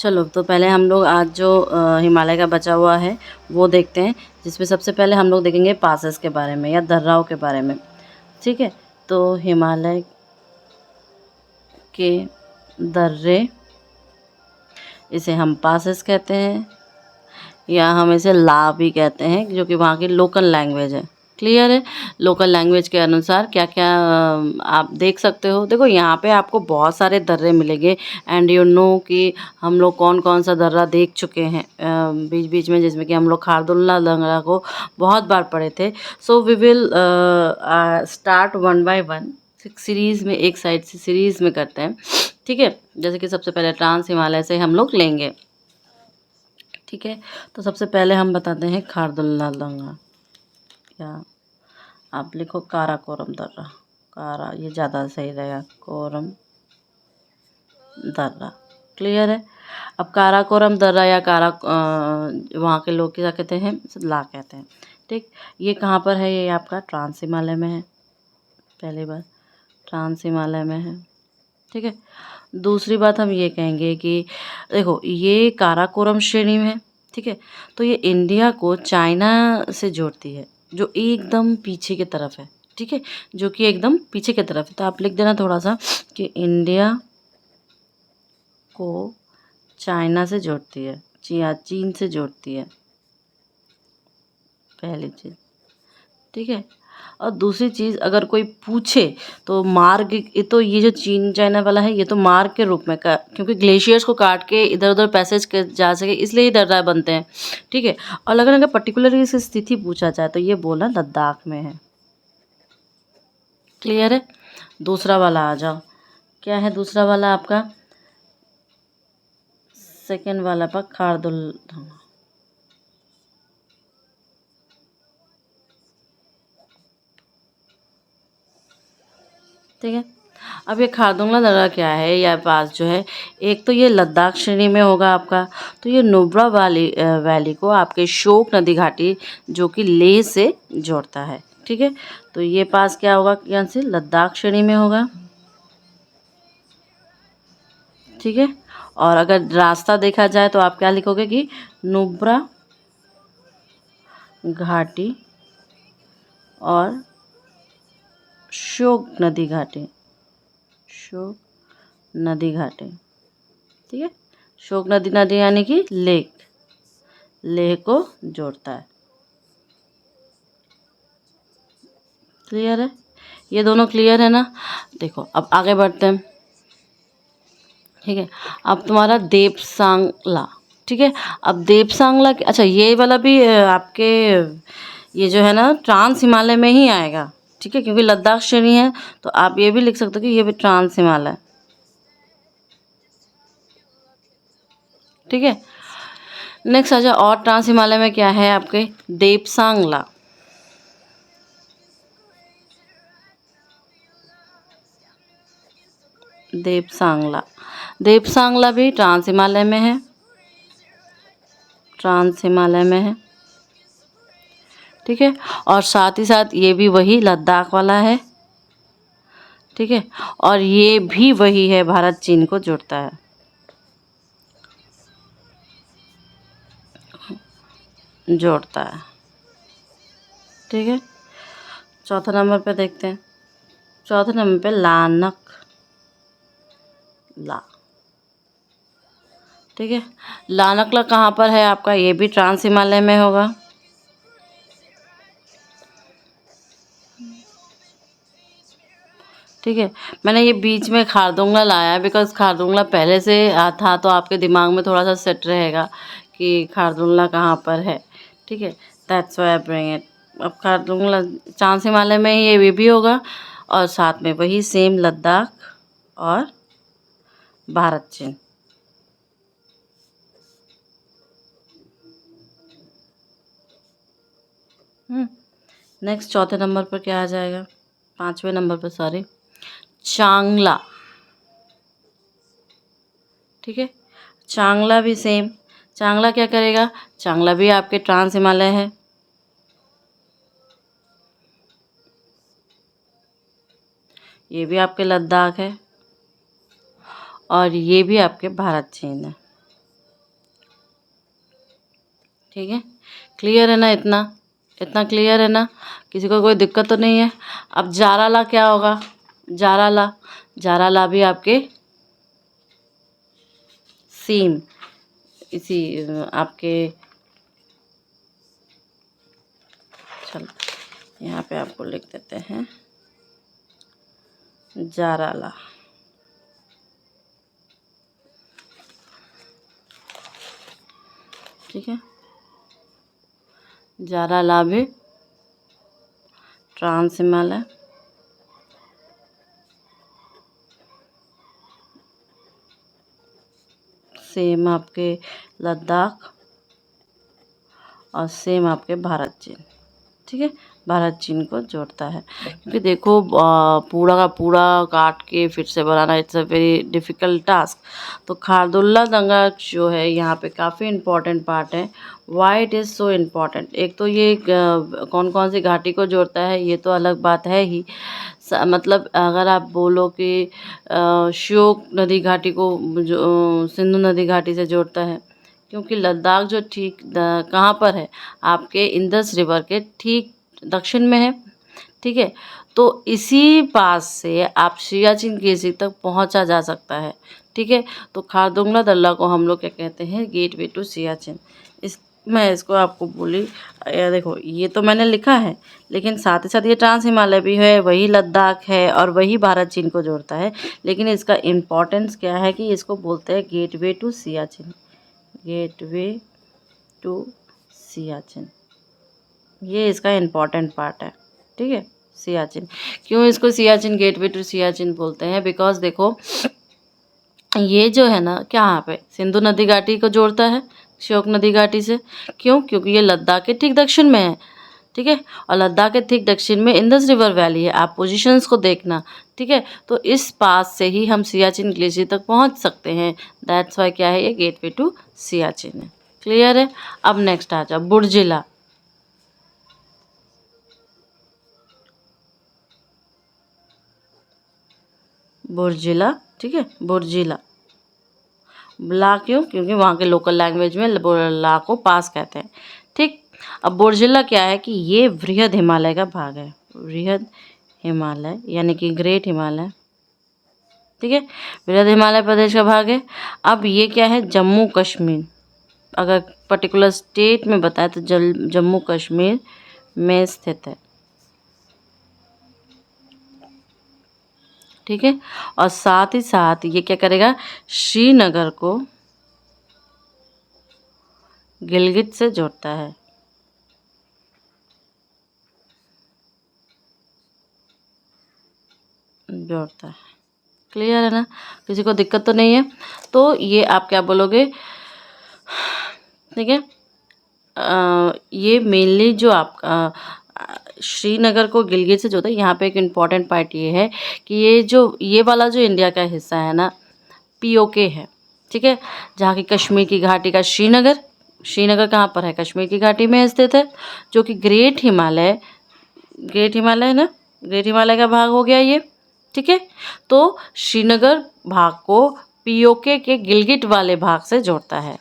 चलो तो पहले हम लोग आज जो हिमालय का बचा हुआ है वो देखते हैं, जिसमें सबसे पहले हम लोग देखेंगे पासेस के बारे में या दर्राओं के बारे में। ठीक है, तो हिमालय के दर्रे, इसे हम पासेस कहते हैं या हम इसे ला भी कहते हैं, जो कि वहाँ की लोकल लैंग्वेज है। क्लियर है। लोकल लैंग्वेज के अनुसार क्या क्या आप देख सकते हो। देखो यहाँ पे आपको बहुत सारे दर्रे मिलेंगे एंड यू नो कि हम लोग कौन कौन सा दर्रा देख चुके हैं बीच बीच में, जिसमें कि हम लोग खारदुल्ला दर्रा को बहुत बार पढ़े थे। So we will start one by one, series में, एक साइड से सीरीज़ में करते हैं। ठीक है, जैसे कि सबसे पहले ट्रांस हिमालय से हम लोग लेंगे। ठीक है, तो सबसे पहले हम बताते हैं खारदुल्ला दर्रा, या आप लिखो काराकोरम दर्रा। कारा ये ज़्यादा सही रहेगा, कोरम दर्रा। क्लियर है। अब काराकोरम दर्रा या वहाँ के लोग क्या कहते हैं, ला कहते हैं। ठीक, ये कहाँ पर है, ये आपका ट्रांस हिमालय में है। पहली बात ट्रांस हिमालय में है। ठीक है, दूसरी बात हम ये कहेंगे कि देखो ये काराकोरम श्रेणी में है। ठीक है, तो ये इंडिया को चाइना से जोड़ती है, जो एकदम पीछे की तरफ है। ठीक है, जो कि एकदम पीछे की तरफ है। तो आप लिख देना थोड़ा सा कि इंडिया को चाइना से जोड़ती है, या चीन से जोड़ती है, पहली चीज़। ठीक है, और दूसरी चीज़ अगर कोई पूछे तो मार्ग, ये तो ये जो चीन चाइना वाला है ये तो मार्ग के रूप में का, क्योंकि ग्लेशियर्स को काट के इधर उधर पैसेज जा सके, इसलिए ये दर्रा बनते हैं। ठीक है, और अगर पर्टिकुलर इसकी स्थिति पूछा जाए तो ये बोला लद्दाख में है। क्लियर है। दूसरा वाला आ जाओ, क्या है दूसरा वाला आपका, सेकेंड वाला पर खारदुल्ला। ठीक है, अब ये खारदुंगला दर्रा क्या है, या पास जो है, एक तो ये लद्दाख श्रेणी में होगा आपका। तो ये नुब्रा वैली को आपके शोक नदी घाटी, जो कि लेह से जोड़ता है। ठीक है, तो ये पास क्या होगा, यहाँ से लद्दाख श्रेणी में होगा। ठीक है, और अगर रास्ता देखा जाए तो आप क्या लिखोगे कि नुब्रा घाटी और शोक नदी घाटी, शोक नदी घाटी। ठीक है, शोक नदी यानी कि लेह को जोड़ता है। क्लियर है, ये दोनों क्लियर है ना। देखो अब आगे बढ़ते हैं। ठीक है, अब तुम्हारा देपसांगला। ठीक है, अब देपसांगला, अच्छा ये वाला भी आपके ये जो है ना ट्रांस हिमालय में ही आएगा। ठीक है, क्योंकि लद्दाख श्रेणी है, तो आप ये भी लिख सकते हो कि ये भी ट्रांस हिमालय। ठीक है, नेक्स्ट आ जाओ, और ट्रांस हिमालय में क्या है आपके, देपसांगला। देपसांगला, देपसांगला भी ट्रांस हिमालय में है, ट्रांस हिमालय में है। ठीक है, और साथ ही साथ ये भी वही लद्दाख वाला है। ठीक है, और ये भी वही है, भारत चीन को जोड़ता है। जोड़ता है। ठीक है, चौथा नंबर पे देखते हैं। चौथे नंबर पे लानक ला। ठीक है, लानकला कहाँ पर है आपका, ये भी ट्रांस हिमालय में होगा। ठीक है, मैंने ये बीच में खारदुंगला लाया बिकॉज खारदुंगला पहले से था, तो आपके दिमाग में थोड़ा सा सेट रहेगा कि खारदुंगला कहाँ पर है। ठीक है, that's why I bring it. अब खारदुंगला ट्रांस हिमालय में ही ये भी होगा, और साथ में वही सेम लद्दाख और भारत चीन। नेक्स्ट चौथे नंबर पर क्या आ जाएगा, पांचवें नंबर पर सॉरी, चांगला। ठीक है, चांगला भी सेम। चांगला क्या करेगा, चांगला भी आपके ट्रांस हिमालय है। ये भी आपके लद्दाख है, और ये भी आपके भारत चीन है। ठीक है, क्लियर है ना? इतना इतना क्लियर है ना? किसी को कोई दिक्कत तो नहीं है? अब जाराला क्या होगा? जाराला, जाराला भी आपके सेम इसी आपके, चलो यहाँ पे आपको लिख देते हैं जाराला। ठीक है, जाराला भी ट्रांस हिमालय, सेम आपके लद्दाख और सेम आपके भारत चीन। ठीक है, भारत चीन को जोड़ता है। क्योंकि देखो पूरा का पूरा काट के फिर से बनाना it's a very difficult task. तो खारदुल्ला दंगा जो है यहाँ पे काफ़ी इम्पोर्टेंट पार्ट है। Why it is so important? एक तो ये कौन कौन सी घाटी को जोड़ता है ये तो अलग बात है ही। मतलब अगर आप बोलो कि श्योक नदी घाटी को जो सिंधु नदी घाटी से जोड़ता है, क्योंकि लद्दाख जो ठीक कहाँ पर है? आपके इंदस रिवर के ठीक दक्षिण में है। ठीक है, तो इसी पास से आप सियाचिन ग्लेशियर तक पहुंचा जा सकता है। ठीक है, तो खारदुंगला दर्रा को हम लोग क्या कहते हैं? Gateway to Siachen. इस मैं इसको आपको बोली देखो ये तो मैंने लिखा है, लेकिन साथ ही साथ ये ट्रांस हिमालय भी है, वही लद्दाख है और वही भारत चीन को जोड़ता है। लेकिन इसका इम्पोर्टेंस क्या है कि इसको बोलते हैं gateway to Siachen. Gateway to Siachen, ये इसका इम्पॉर्टेंट पार्ट है। ठीक है, सियाचिन। क्यों इसको सियाचिन गेटवे टू सियाचिन बोलते हैं? बिकॉज देखो ये जो है ना कहाँ पे सिंधु नदी घाटी को जोड़ता है श्योक नदी घाटी से। क्यों? क्योंकि ये लद्दाख के ठीक दक्षिण में है। ठीक है, और लद्दाख के ठीक दक्षिण में इंदस रिवर वैली है। आप पोजीशंस को देखना। ठीक है, तो इस पास से ही हम सियाचिन ग्लेशियर तक पहुंच सकते हैं। दैट्स वाई क्या है? ये गेटवे टू सियाचिन है। क्लियर है? अब नेक्स्ट आ जाओ बुर्जिला। बुर्जिला, ठीक है, बुर्जिला। ला क्यों? क्योंकि वहाँ के लोकल लैंग्वेज में ला को पास कहते हैं। ठीक, अब बुर्जिला क्या है कि ये वृहद हिमालय का भाग है। वृहद हिमालय यानी कि ग्रेट हिमालय। ठीक है, वृहद हिमालय प्रदेश का भाग है। अब ये क्या है? जम्मू कश्मीर, अगर पर्टिकुलर स्टेट में बताए तो जम्मू कश्मीर में स्थित है। ठीक है, और साथ ही साथ ये क्या करेगा? श्रीनगर को गिलगित से जोड़ता है। जोड़ता है। क्लियर है ना? किसी को दिक्कत तो नहीं है? तो ये आप क्या बोलोगे? ठीक है, ये मेनली जो आप श्रीनगर को गिलगित से जोड़ता है। यहाँ पे एक इम्पॉर्टेंट पार्ट ये है कि ये वाला जो इंडिया का हिस्सा है ना, पीओके है। ठीक है, जहाँ की कश्मीर की घाटी का श्रीनगर, श्रीनगर कहाँ पर है? कश्मीर की घाटी में स्थित है, जो कि ग्रेट हिमालय है ना, ग्रेट हिमालय का भाग हो गया ये। ठीक है, तो श्रीनगर भाग को पीओके के गिलगिट वाले भाग से जोड़ता है।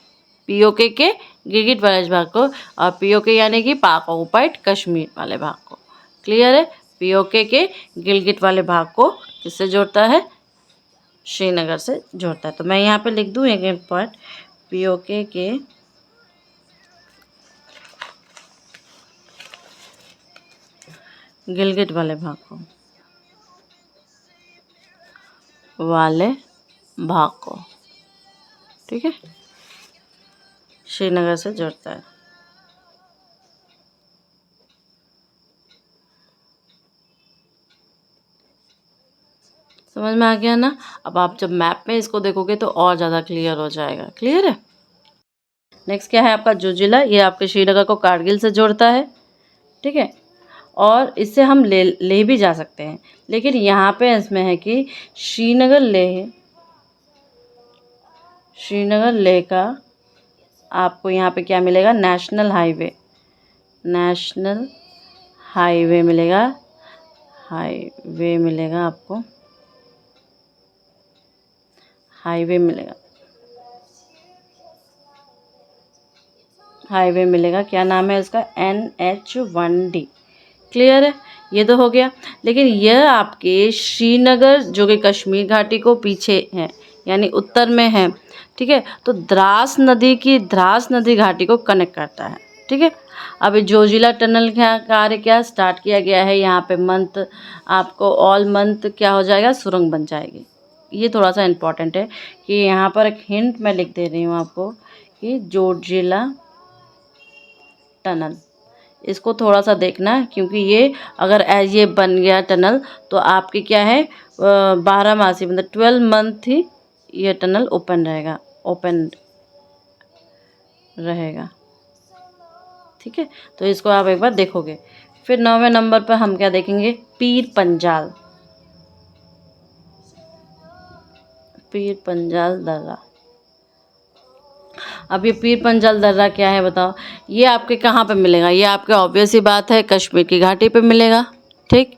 पीओके के गिलगिट वाले भाग को, और पीओके यानी कि पाक ऑक्युपाइड कश्मीर वाले भाग को। क्लियर है? पीओके के गिलगिट वाले भाग को किससे जोड़ता है? श्रीनगर से जोड़ता है। तो मैं यहाँ पे लिख दूँ एक पॉइंट, पीओके के गिलगिट वाले भाग को, ठीक है, श्रीनगर से जोड़ता है। समझ में आ गया ना? अब आप जब मैप में इसको देखोगे तो और ज़्यादा क्लियर हो जाएगा। क्लियर है? नेक्स्ट क्या है आपका जोजिला? ये आपके श्रीनगर को कारगिल से जोड़ता है। ठीक है, और इससे हम ले भी जा सकते हैं, लेकिन यहाँ पे इसमें है कि श्रीनगर लेह का आपको यहाँ पे क्या मिलेगा? नेशनल हाईवे मिलेगा आपको, हाईवे मिलेगा। हाईवे मिलेगा। क्या नाम है उसका? NH1D। क्लियर है? ये तो हो गया। लेकिन यह आपके श्रीनगर जो कि कश्मीर घाटी को पीछे है, यानी उत्तर में है, ठीक है, तो द्रास नदी घाटी को कनेक्ट करता है। ठीक है। अभी जोजिला टनल का कार्य क्या स्टार्ट किया गया है, यहाँ पे मंथ आपको ऑल मंथ क्या हो जाएगा, सुरंग बन जाएगी। ये थोड़ा सा इम्पोर्टेंट है कि यहाँ पर एक हिंट मैं लिख दे रही हूँ आपको कि जोजिला टनल, इसको थोड़ा सा देखना, क्योंकि ये अगर ये बन गया टनल तो आपकी क्या है 12 मासी मतलब 12 मंथ ही ये टनल ओपन रहेगा। ठीक है, तो इसको आप एक बार देखोगे। फिर 9वें नंबर पर हम क्या देखेंगे? पीर पंजाल दर्रा। अब ये पीर पंजाल दर्रा क्या है बताओ? ये आपके कहाँ पे मिलेगा? ये आपके ऑब्वियस ही बात है कश्मीर की घाटी पे मिलेगा। ठीक,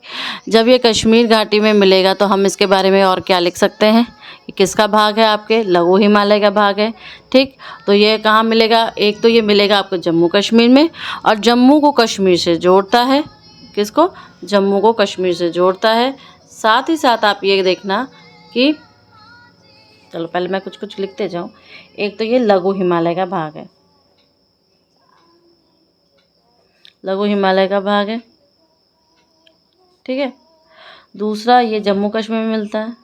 जब ये कश्मीर घाटी में मिलेगा तो हम इसके बारे में और क्या लिख सकते हैं? ये किसका भाग है? आपके लघु हिमालय का भाग है। ठीक, तो ये कहाँ मिलेगा? एक तो ये मिलेगा आपको जम्मू कश्मीर में, और जम्मू को कश्मीर से जोड़ता है। किसको? जम्मू को कश्मीर से जोड़ता है। साथ ही साथ आप ये देखना कि, चलो पहले मैं कुछ कुछ लिखते जाऊँ। एक तो ये लघु हिमालय का भाग है, ठीक है। दूसरा ये जम्मू कश्मीर में मिलता है,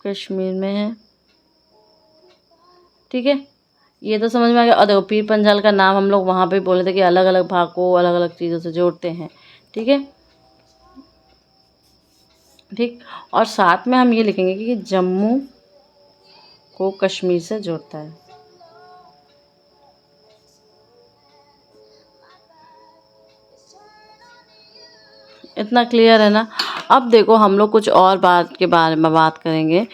कश्मीर में है। ठीक है, ये तो समझ में आ गया। और देखो पीर पंजाल का नाम हम लोग वहाँ पे बोले थे कि अलग अलग भाग को अलग अलग चीज़ों से जोड़ते हैं। ठीक है, ठीक। और साथ में हम ये लिखेंगे कि जम्मू को कश्मीर से जोड़ता है। इतना क्लियर है ना? अब देखो हम लोग कुछ और बात के बारे में बात करेंगे।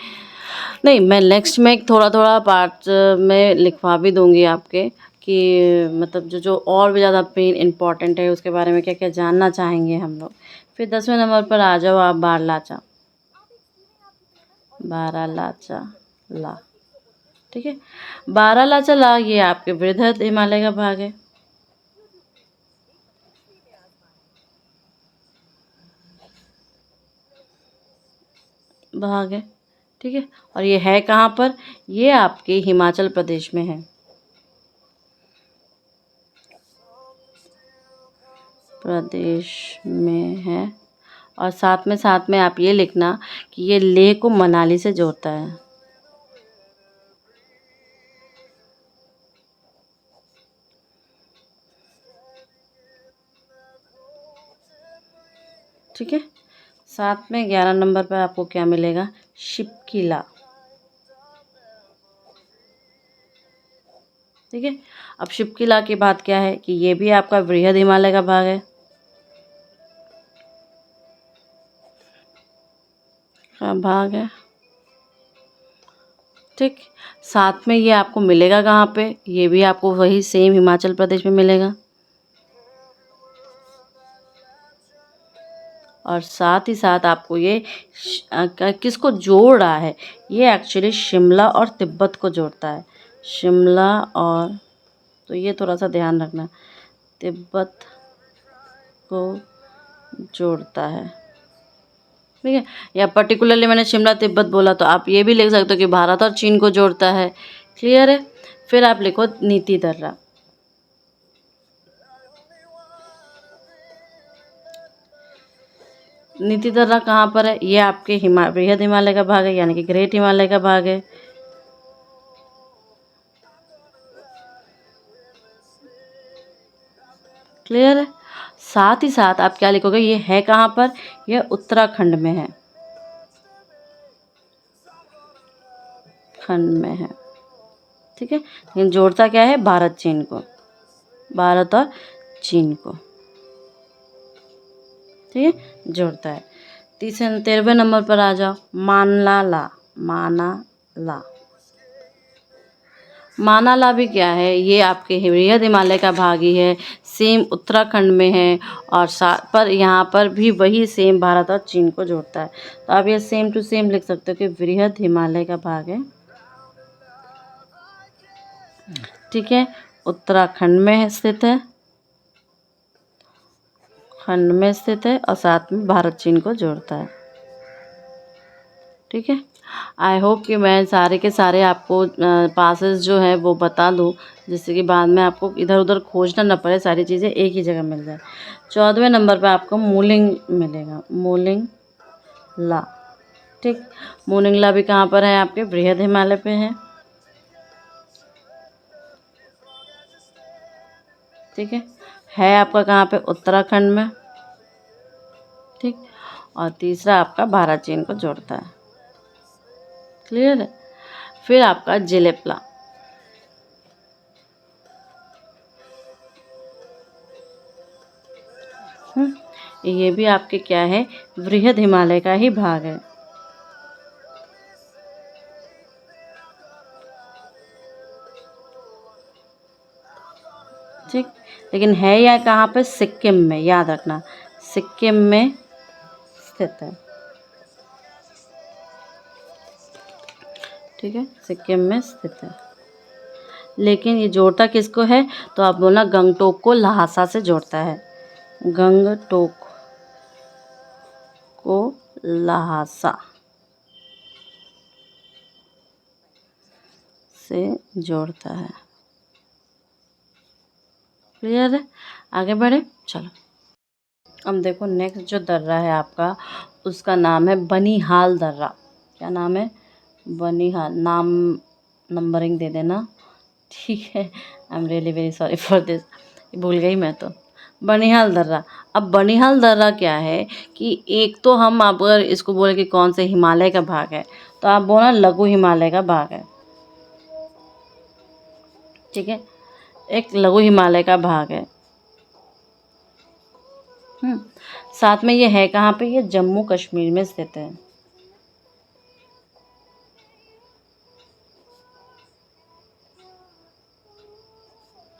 नहीं, मैं नेक्स्ट में थोड़ा थोड़ा पार्ट में लिखवा भी दूंगी आपके कि मतलब जो जो और भी ज़्यादा पेन इम्पॉर्टेंट है उसके बारे में क्या क्या जानना चाहेंगे हम लोग। फिर 10वें नंबर पर आ जाओ आप, बारालाचा ला। ठीक है, बारालाचा ला ये आपके बृहद हिमालय का भाग है। ठीक है, और ये है कहाँ पर? ये आपके हिमाचल प्रदेश में है, और साथ में आप ये लिखना कि ये लेह को मनाली से जोड़ता है। ठीक है, साथ में 11 नंबर पर आपको क्या मिलेगा? शिपकिला। ठीक है, अब शिपकिला की बात क्या है कि ये भी आपका बृहद हिमालय का भाग है, ठीक। साथ में ये आपको मिलेगा कहाँ पे? ये भी आपको वही सेम हिमाचल प्रदेश में मिलेगा। और साथ ही साथ आपको ये किसको जोड़ रहा है? ये एक्चुअली शिमला और तिब्बत को जोड़ता है। शिमला और, तो ये थोड़ा सा ध्यान रखना, तिब्बत को जोड़ता है। ठीक है, या पर्टिकुलरली मैंने शिमला तिब्बत बोला तो आप ये भी लिख सकते हो कि भारत और चीन को जोड़ता है। क्लियर है? फिर आप लिखो नीति दर्रा। नीति दर्रा कहाँ पर है? ये आपके बृहद हिमालय का भाग है, यानी कि ग्रेट हिमालय का भाग है। क्लियर है? साथ ही साथ आप क्या लिखोगे? ये है कहाँ पर? यह उत्तराखंड में है, ठीक है। लेकिन जोड़ता क्या है? भारत और चीन को, ठीक है, जोड़ता है। 13वें नंबर पर आ जाओ, मानाला भी क्या है? ये आपके बृहद हिमालय का भाग ही है, सेम उत्तराखंड में है, और साथ पर यहाँ पर भी वही सेम भारत और चीन को जोड़ता है। तो आप ये सेम टू सेम लिख सकते हो कि बृहद हिमालय का भाग है, ठीक है, उत्तराखंड में स्थित है, खंड में स्थित है और साथ में भारत चीन को जोड़ता है। ठीक है, आई होप कि मैं सारे के सारे आपको पासेस जो है वो बता दूँ, जिससे कि बाद में आपको इधर उधर खोजना न पड़े, सारी चीज़ें एक ही जगह मिल जाए। 14वें नंबर पे आपको मूलिंग मिलेगा, मूलिंग ला। ठीक, मूलिंग ला भी कहाँ पर है? आपके बृहद हिमालय पे है। ठीक है आपका कहाँ पे? उत्तराखंड में। ठीक, और तीसरा आपका भारत चीन को जोड़ता है। क्लियर है? फिर आपका जिलेप्ला, ये भी आपके क्या है? बृहद हिमालय का ही भाग है। ठीक, लेकिन है यह कहाँ पे? सिक्किम में, याद रखना, सिक्किम में स्थित है। ठीक है, सिक्किम में स्थित है। लेकिन ये जोड़ता किसको है? तो आप बोलना गंगटोक को लहासा से जोड़ता है, गंगटोक को लहासा से जोड़ता है। क्लियर है? आगे बढ़े, चलो। अब देखो नेक्स्ट जो दर्रा है आपका, उसका नाम है बनिहाल दर्रा। क्या नाम है? बनिहाल। नाम नंबरिंग दे देना, ठीक है। I am really very sorry for this, भूल गई मैं तो। बनिहाल दर्रा। अब बनिहाल दर्रा क्या है कि एक तो हम अगर इसको बोले कि कौन से हिमालय का भाग है, तो आप बोलना लघु हिमालय का भाग है। ठीक है, एक लघु हिमालय का भाग है। साथ में ये है कहाँ पे? ये जम्मू कश्मीर में स्थित है।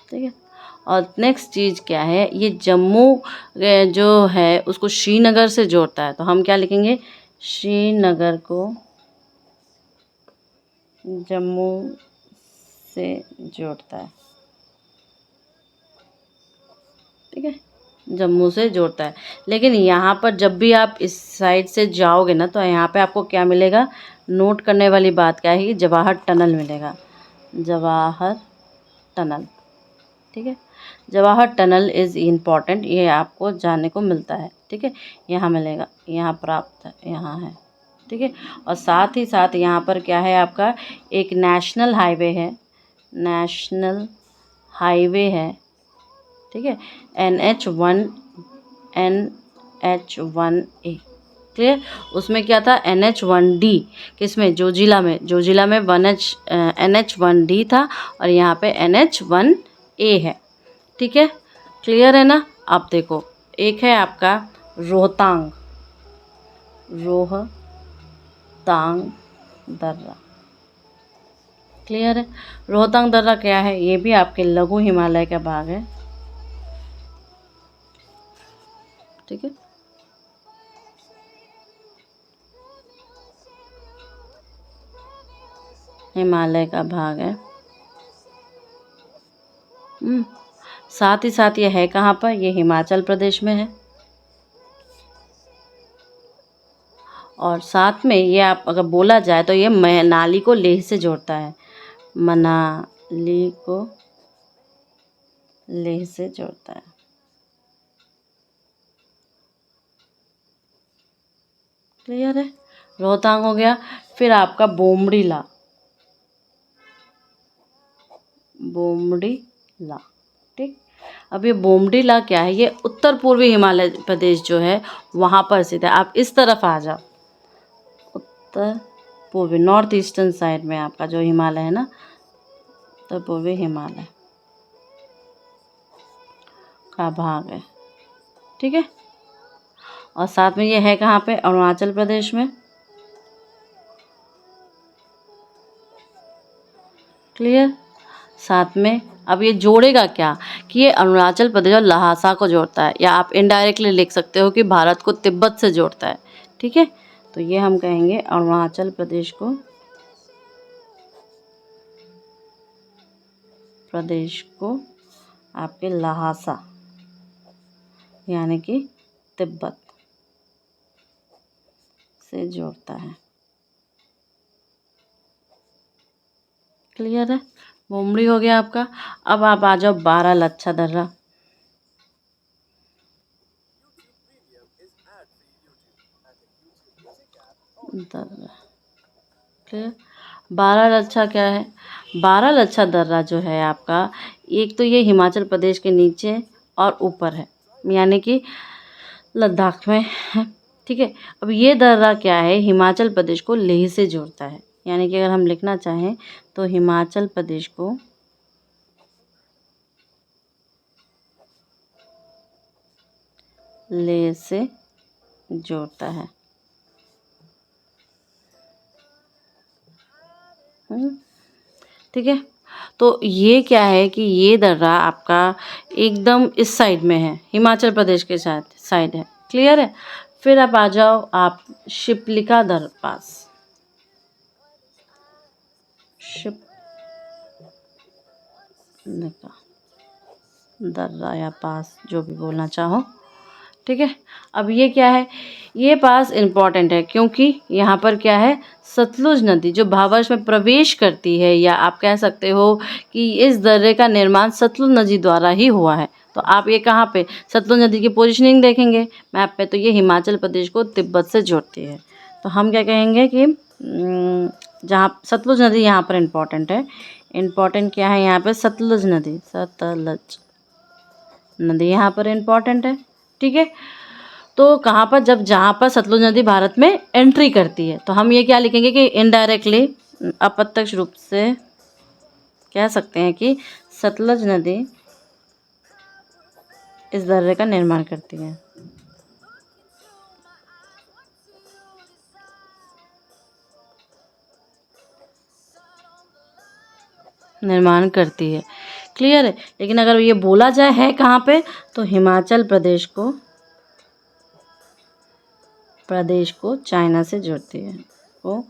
ठीक है, और नेक्स्ट चीज़ क्या है? ये जम्मू जो है उसको श्रीनगर से जोड़ता है, तो हम क्या लिखेंगे? श्रीनगर को जम्मू से जोड़ता है। ठीक है, जम्मू से जोड़ता है। लेकिन यहाँ पर जब भी आप इस साइड से जाओगे ना, तो यहाँ पे आपको क्या मिलेगा? नोट करने वाली बात क्या है? जवाहर टनल मिलेगा, जवाहर टनल। ठीक है, जवाहर टनल इज़ इम्पॉर्टेंट, ये आपको जानने को मिलता है। ठीक है, यहाँ मिलेगा, यहाँ प्राप्त है, यहाँ है। ठीक है, और साथ ही साथ यहाँ पर क्या है आपका? एक नेशनल हाईवे है, नेशनल हाईवे है। ठीक है, NH1, NH1A। क्लियर? उसमें क्या था? NH1D। किसमें? जोजिला में। जोजिला में NH1D था और यहाँ पे NH1A है। ठीक है, क्लियर है ना? आप देखो, एक है आपका रोहतांग, रोहतांग दर्रा। क्लियर है? रोहतांग दर्रा क्या है? ये भी आपके लघु हिमालय का भाग है। ठीक है, हिमालय का भाग है। साथ ही साथ ये है कहाँ पर? ये हिमाचल प्रदेश में है। और साथ में ये आप अगर बोला जाए तो ये मनाली को लेह से जोड़ता है, मनाली को लेह से जोड़ता है। क्लियर है? रोहतांग हो गया। फिर आपका बोमडीला, बोमडीला। ठीक, अब ये बोमडीला क्या है? ये उत्तर पूर्वी हिमालय प्रदेश जो है वहाँ पर स्थित है। आप इस तरफ आ जाओ, उत्तर पूर्वी, नॉर्थ ईस्टर्न साइड में आपका जो हिमालय है ना, उत्तर पूर्वी हिमालय का भाग है। ठीक है, और साथ में ये है कहाँ पे? अरुणाचल प्रदेश में। क्लियर? साथ में अब ये जोड़ेगा क्या कि ये अरुणाचल प्रदेश और लहासा को जोड़ता है, या आप इनडायरेक्टली लिख सकते हो कि भारत को तिब्बत से जोड़ता है। ठीक है, तो ये हम कहेंगे अरुणाचल प्रदेश को प्रदेश को आपके लहासा यानी कि तिब्बत से जोड़ता है। क्लियर है? मुमड़ी हो गया आपका। अब आप आ जाओ 12 लच्छा दर्रा। दर्रा क्लियर। 12 लच्छा क्या है? 12 लच्छा दर्रा जो है आपका, एक तो ये हिमाचल प्रदेश के नीचे और ऊपर है, यानी कि लद्दाख में है। ठीक है। अब ये दर्रा क्या है, हिमाचल प्रदेश को लेह से जोड़ता है। यानी कि अगर हम लिखना चाहें तो हिमाचल प्रदेश को लेह से जोड़ता है। ठीक है। तो ये क्या है कि ये दर्रा आपका एकदम इस साइड में है, हिमाचल प्रदेश के साथ साइड है। क्लियर है? फिर आप आ जाओ आप शिप्लिका दर्रा पास। शिप्लिका दर्रा या पास, जो भी बोलना चाहो। ठीक है। अब ये क्या है, ये पास इम्पॉर्टेंट है क्योंकि यहाँ पर क्या है, सतलुज नदी जो भावर्ष में प्रवेश करती है, या आप कह सकते हो कि इस दर्रे का निर्माण सतलुज नदी द्वारा ही हुआ है। तो आप ये कहाँ पे सतलुज नदी की पोजीशनिंग देखेंगे मैप पे, तो ये हिमाचल प्रदेश को तिब्बत से जोड़ती है। तो हम क्या कहेंगे कि जहाँ सतलुज नदी यहाँ पर इम्पॉर्टेंट है। इम्पॉर्टेंट क्या है यहाँ पे, सतलुज नदी, सतलुज नदी यहाँ पर इम्पॉर्टेंट है। ठीक है। तो कहाँ पर, जब जहाँ पर सतलुज नदी भारत में एंट्री करती है, तो हम ये क्या लिखेंगे कि इनडायरेक्टली, अप्रत्यक्ष रूप से कह सकते हैं कि सतलुज नदी इस दर्रे का निर्माण करती है। निर्माण करती है। क्लियर है? लेकिन अगर ये बोला जाए है कहाँ पे, तो हिमाचल प्रदेश को चाइना से जोड़ती है, वो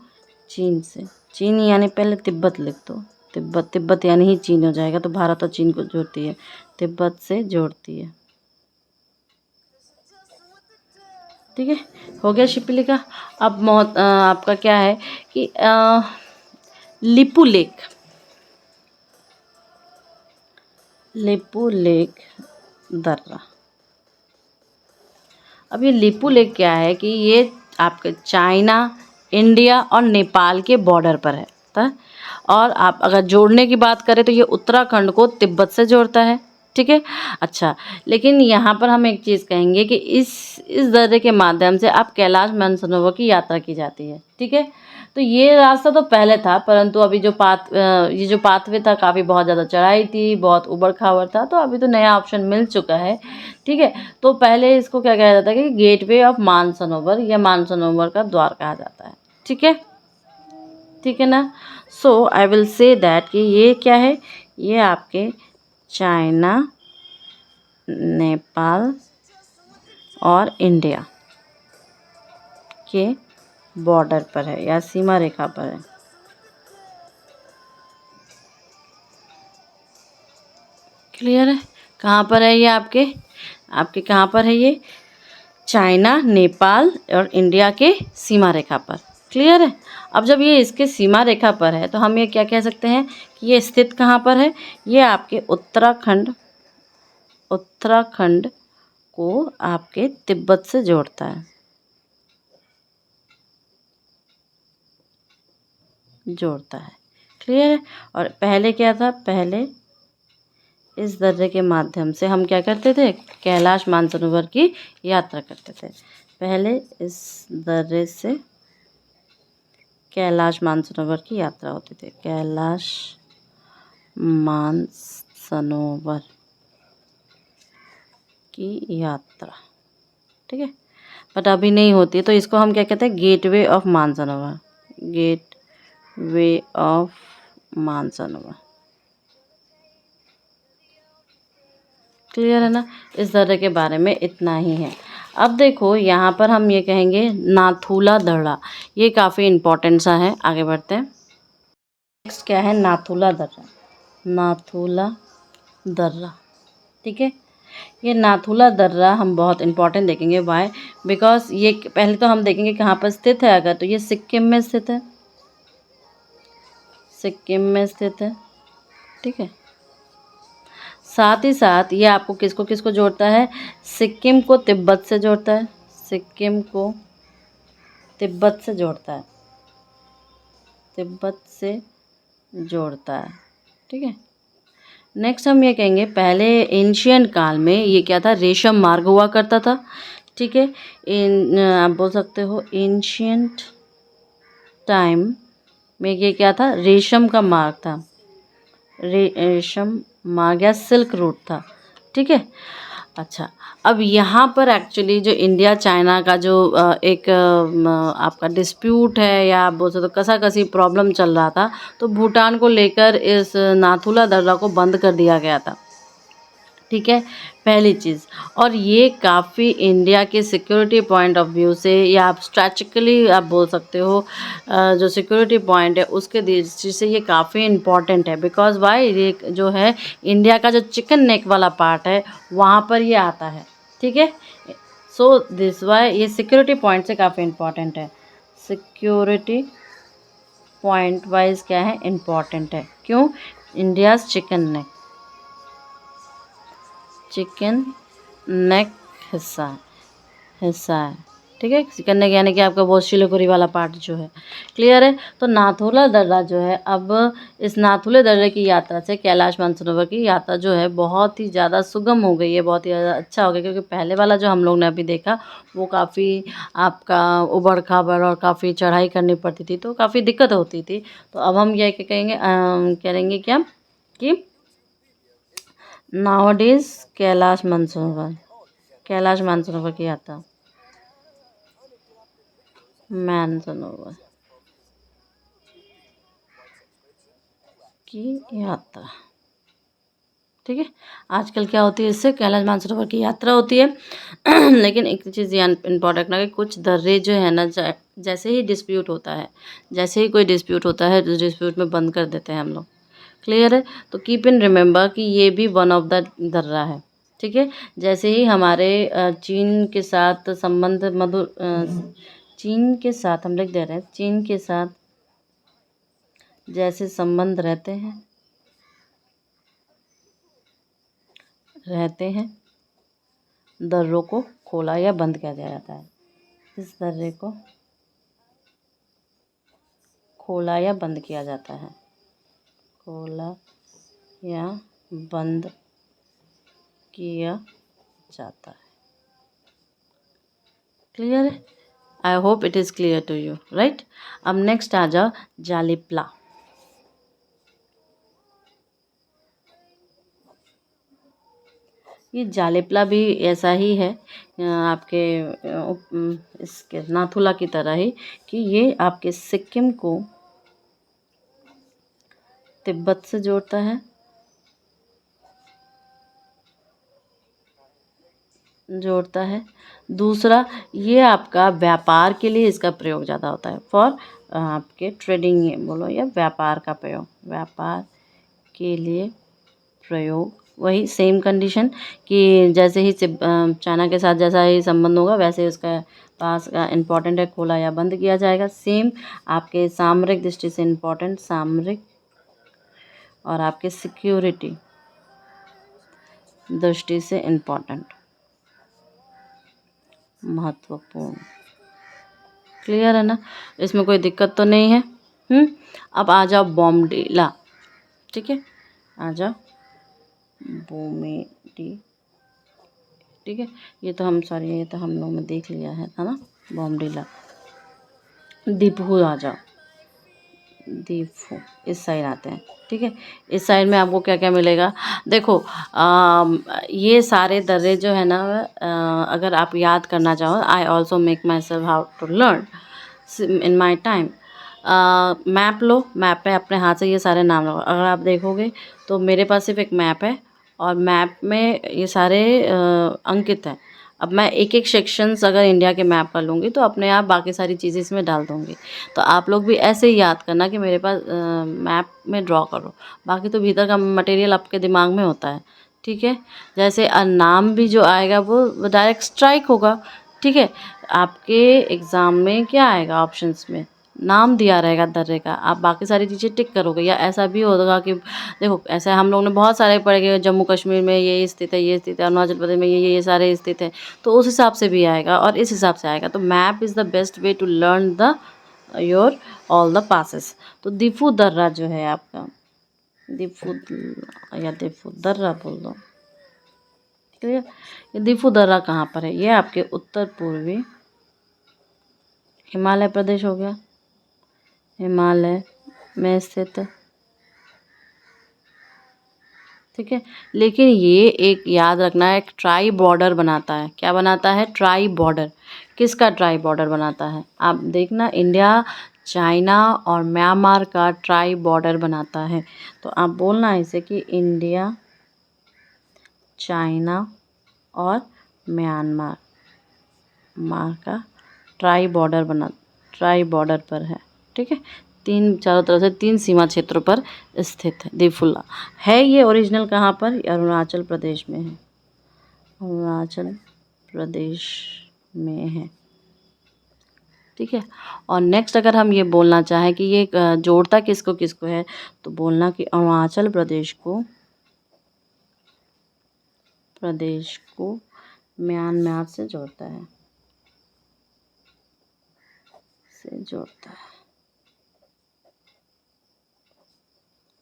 चीन से। चीन यानी पहले तिब्बत लिख दो, तिब्बत यानी ही चीन हो जाएगा, तो भारत और चीन को जोड़ती है, तिब्बत से जोड़ती है। ठीक है, हो गया शिप्लिका। अब आपका क्या है कि लिपू लेक दर्रा। अब ये लिपू लेक क्या है कि ये आपके चाइना, इंडिया और नेपाल के बॉर्डर पर है। और आप अगर जोड़ने की बात करें तो ये उत्तराखंड को तिब्बत से जोड़ता है। ठीक है। अच्छा, लेकिन यहाँ पर हम एक चीज़ कहेंगे कि इस दर्रे के माध्यम से आप कैलाश मानसरोवर की यात्रा की जाती है। ठीक है। तो ये रास्ता तो पहले था, परंतु अभी ये जो पाथवे था, काफ़ी बहुत ज़्यादा चढ़ाई थी, बहुत उबड़ खाबड़ था, तो अभी तो नया ऑप्शन मिल चुका है। ठीक है। तो पहले इसको क्या कहा जाता है कि गेटवे ऑफ मानसरोवर या मानसरोवर का द्वार कहा जाता है। ठीक है। ठीक है ना। सो आई विल से दैट कि ये क्या है, ये आपके चाइना, नेपाल और इंडिया के बॉर्डर पर है या सीमा रेखा पर है। क्लियर है? कहाँ पर है ये आपके कहाँ पर है ये, चाइना, नेपाल और इंडिया के सीमा रेखा पर। क्लियर है? अब जब ये इसके सीमा रेखा पर है, तो हम ये क्या कह सकते हैं कि ये स्थित कहाँ पर है, ये आपके उत्तराखंड को आपके तिब्बत से जोड़ता है, क्लियर है? और पहले क्या था, पहले इस दर्रे के माध्यम से हम क्या करते थे, कैलाश मानसरोवर की यात्रा करते थे। पहले इस दर्रे से कैलाश मानसरोवर की यात्रा होती थी, कैलाश मानसरोवर की यात्रा। ठीक है। बट अभी नहीं होती है, तो इसको हम क्या कहते हैं, gateway of Mansarovar, gateway of Mansarovar. Clear है ना? इस दर्रे के बारे में इतना ही है। अब देखो यहाँ पर हम ये कहेंगे नाथुला दर्रा, ये काफ़ी इम्पोर्टेंट सा है। आगे बढ़ते हैं। नेक्स्ट क्या है, नाथुला दर्रा। नाथुला दर्रा। ठीक है, ये नाथुला दर्रा हम बहुत इम्पोर्टेंट देखेंगे। वाई? बिकॉज ये पहले तो हम देखेंगे कहाँ पर स्थित है। अगर तो ये सिक्किम में स्थित है, सिक्किम में स्थित है। ठीक है, साथ ही साथ ये आपको किसको किसको जोड़ता है? सिक्किम को तिब्बत से जोड़ता है, सिक्किम को तिब्बत से जोड़ता है, तिब्बत से जोड़ता है। ठीक है, नेक्स्ट हम ये कहेंगे पहले एंशियंट काल में ये क्या था? रेशम मार्ग हुआ करता था। ठीक है, आप बोल सकते हो एंशियंट टाइम में ये क्या था? रेशम का मार्ग था, रेशम मार्ग या सिल्क रूट था। ठीक है, अच्छा, अब यहाँ पर एक्चुअली जो इंडिया चाइना का जो एक आपका डिस्प्यूट है या आप बोल सकते हो कसाकसी प्रॉब्लम चल रहा था, तो भूटान को लेकर इस नाथुला दर्रा को बंद कर दिया गया था। ठीक है, पहली चीज़। और ये काफ़ी इंडिया के सिक्योरिटी पॉइंट ऑफ व्यू से या आप स्ट्रैटेजिकली आप बोल सकते हो जो सिक्योरिटी पॉइंट है उसके दृष्टि से ये काफ़ी इम्पॉर्टेंट है। Because why? ये जो है इंडिया का जो चिकन नेक वाला पार्ट है वहाँ पर ये आता है। ठीक है, सो दिस वाई ये सिक्योरिटी पॉइंट से काफ़ी इम्पॉर्टेंट है। सिक्योरिटी पॉइंट वाइज क्या है? इम्पॉर्टेंट है। क्यों? India's chicken neck, chicken neck हिस्सा है। ठीक है, चिकन नेक यानी कि आपका वो शिलीगुड़ी वाला पार्ट जो है। क्लियर है? तो नाथुला दर्रा जो है, अब इस नाथुला दर्रे की यात्रा से कैलाश मानसरोवर की यात्रा जो है बहुत ही ज़्यादा सुगम हो गई है, बहुत ही ज़्यादा अच्छा हो गया। क्योंकि पहले वाला जो हम लोग ने अभी देखा वो काफ़ी आपका उबड़ खाबड़ और काफ़ी चढ़ाई करनी पड़ती थी, तो काफ़ी दिक्कत होती थी। तो अब हम ये कहेंगे करेंगे क्या कि नाउअडेज कैलाश मानसरोवर, कैलाश मानसरोवर की यात्रा, मानसरोवर की यात्रा। ठीक है, आजकल क्या होती है? इससे कैलाश मानसरोवर की यात्रा होती है। लेकिन एक चीज़ यहाँ इम्पोर्टेंट ना कि कुछ दर्रे जो है ना, जैसे ही डिस्प्यूट होता है, जैसे ही कोई डिस्प्यूट होता है तो डिस्प्यूट में बंद कर देते हैं हम लोग। क्लियर है? तो कीप इन रिमेंबर कि ये भी वन ऑफ द दर्रा है। ठीक है, जैसे ही हमारे चीन के साथ संबंध मधुर चीन के साथ हम लिख दे रहे हैं, चीन के साथ जैसे संबंध रहते हैं दर्रों को खोला या बंद किया जाता है। इस दर्रे को खोला या बंद किया जाता है, खोला या बंद किया जाता है। क्लियर है? I hope it is clear to you, right? अब नेक्स्ट आ जाओ जालिप्ला। ये जालिप्ला भी ऐसा ही है आपके इसके नाथुला की तरह ही, कि ये आपके सिक्किम को तिब्बत से जोड़ता है, दूसरा ये आपका व्यापार के लिए इसका प्रयोग ज़्यादा होता है, फॉर आपके ट्रेडिंग ये बोलो या व्यापार का प्रयोग, व्यापार के लिए प्रयोग। वही सेम कंडीशन कि जैसे ही चाइना के साथ जैसा ही संबंध होगा वैसे उसका पास इम्पोर्टेंट है, खोला या बंद किया जाएगा। सेम आपके सामरिक दृष्टि से इम्पोर्टेंट, सामरिक और आपके सिक्योरिटी दृष्टि से इम्पोर्टेंट, महत्वपूर्ण। क्लियर है ना? इसमें कोई दिक्कत तो नहीं है। अब आ जाओ बॉमडिला। ठीक है, आ जाओ बोमेडी। ठीक है, ये तो हम लोग ने देख लिया है ना, बॉमडिला। दीपू आ जाओ, दीपू इस साइड आते हैं। ठीक है, इस साइड में आपको क्या क्या मिलेगा? देखो ये सारे दर्रे जो है ना, अगर आप याद करना चाहो, I also make myself how to learn in my time. Map लो, मैप पे अपने हाथ से ये सारे नाम लगाओ। अगर आप देखोगे तो मेरे पास सिर्फ एक मैप है और मैप में ये सारे अंकित हैं। अब मैं एक एक सेक्शंस अगर इंडिया के मैप का लूँगी तो अपने आप बाकी सारी चीज़ें इसमें डाल दूँगी। तो आप लोग भी ऐसे ही याद करना कि मेरे पास मैप में ड्रॉ करो, बाकी तो भीतर का मटेरियल आपके दिमाग में होता है, ठीक है। जैसे नाम भी जो आएगा वो डायरेक्ट स्ट्राइक होगा, ठीक है। आपके एग्ज़ाम में क्या आएगा, ऑप्शंस में नाम दिया रहेगा दर्रे का, आप बाकी सारी चीज़ें टिक करोगे। या ऐसा भी होगा कि देखो, ऐसे हम लोगों ने बहुत सारे पढ़े कि जम्मू कश्मीर में ये स्थित है, ये स्थित है, अरुणाचल प्रदेश में ये सारे स्थित हैं, तो उस हिसाब से भी आएगा और इस हिसाब से आएगा। तो map is the best way to learn the your all the passes. तो दिफू दर्रा जो है आपका, दिफू या दिफू दर्रा बोल दो, क्लियर। ये दिफू दर्रा कहाँ पर है, ये आपके उत्तर पूर्वी हिमालय प्रदेश हो गया, हिमालय में स्थित है, ठीक है। लेकिन ये एक याद रखना है, एक ट्राई बॉर्डर बनाता है। क्या बनाता है, ट्राई बॉर्डर। किसका ट्राई बॉर्डर बनाता है, आप देखना, इंडिया, चाइना और म्यांमार का ट्राई बॉर्डर बनाता है। तो आप बोलना इसे कि इंडिया, चाइना और म्यांमार का ट्राई बॉर्डर पर है, ठीक है। तीन, चारों तरफ से 3 सीमा क्षेत्रों पर स्थित है दिफुला है। ये ओरिजिनल कहाँ पर, अरुणाचल प्रदेश में है, अरुणाचल प्रदेश में है, ठीक है। और नेक्स्ट अगर हम ये बोलना चाहें कि ये जोड़ता किसको किसको है, तो बोलना कि अरुणाचल प्रदेश को म्यांमार से जोड़ता है,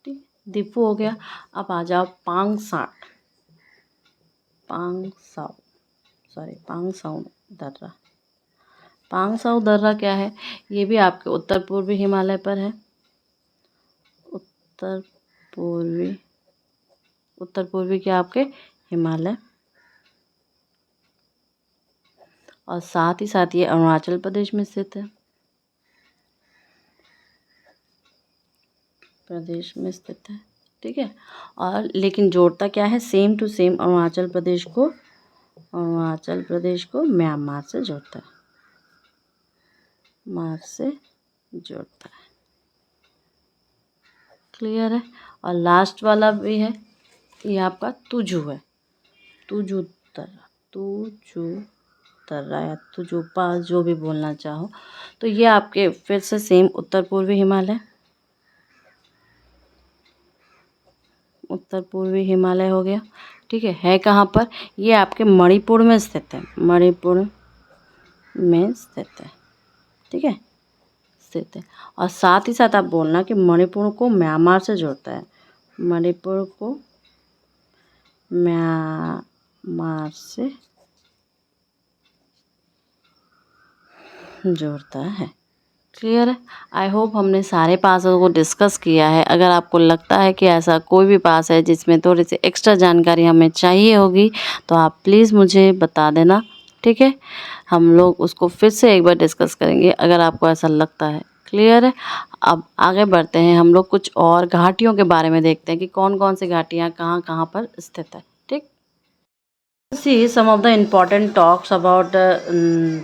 ठीक। दिफू हो गया। अब आ जाओ पांगसाउ दर्रा। पांगसाउ दर्रा क्या है, ये भी आपके उत्तर पूर्वी हिमालय पर है, उत्तर पूर्वी क्या आपके हिमालय, और साथ ही साथ ये अरुणाचल प्रदेश में स्थित है, ठीक है। और लेकिन जोड़ता क्या है, same to same Arunachal Pradesh को म्यांमार से जोड़ता है, क्लियर है। और लास्ट वाला भी है, ये आपका तुजू है, तुजू दर्रा या तुजुपा, जो भी बोलना चाहो। तो ये आपके फिर से सेम उत्तर पूर्वी हिमालय हो गया, ठीक है कहाँ पर, ये आपके मणिपुर में स्थित है, ठीक है, स्थित है। और साथ ही साथ आप बोलना कि मणिपुर को म्यांमार से जोड़ता है, मणिपुर को म्यांमार से जोड़ता है, क्लियर है। आई होप हमने सारे पासों को डिस्कस किया है। अगर आपको लगता है कि ऐसा कोई भी पास है जिसमें थोड़ी सी एक्स्ट्रा जानकारी हमें चाहिए होगी, तो आप प्लीज़ मुझे बता देना, ठीक है। हम लोग उसको फिर से एक बार डिस्कस करेंगे अगर आपको ऐसा लगता है, क्लियर है। अब आगे बढ़ते हैं, हम लोग कुछ और घाटियों के बारे में देखते हैं कि कौन कौन सी घाटियाँ कहाँ कहाँ पर स्थित है, ठीक। See some of the important talks about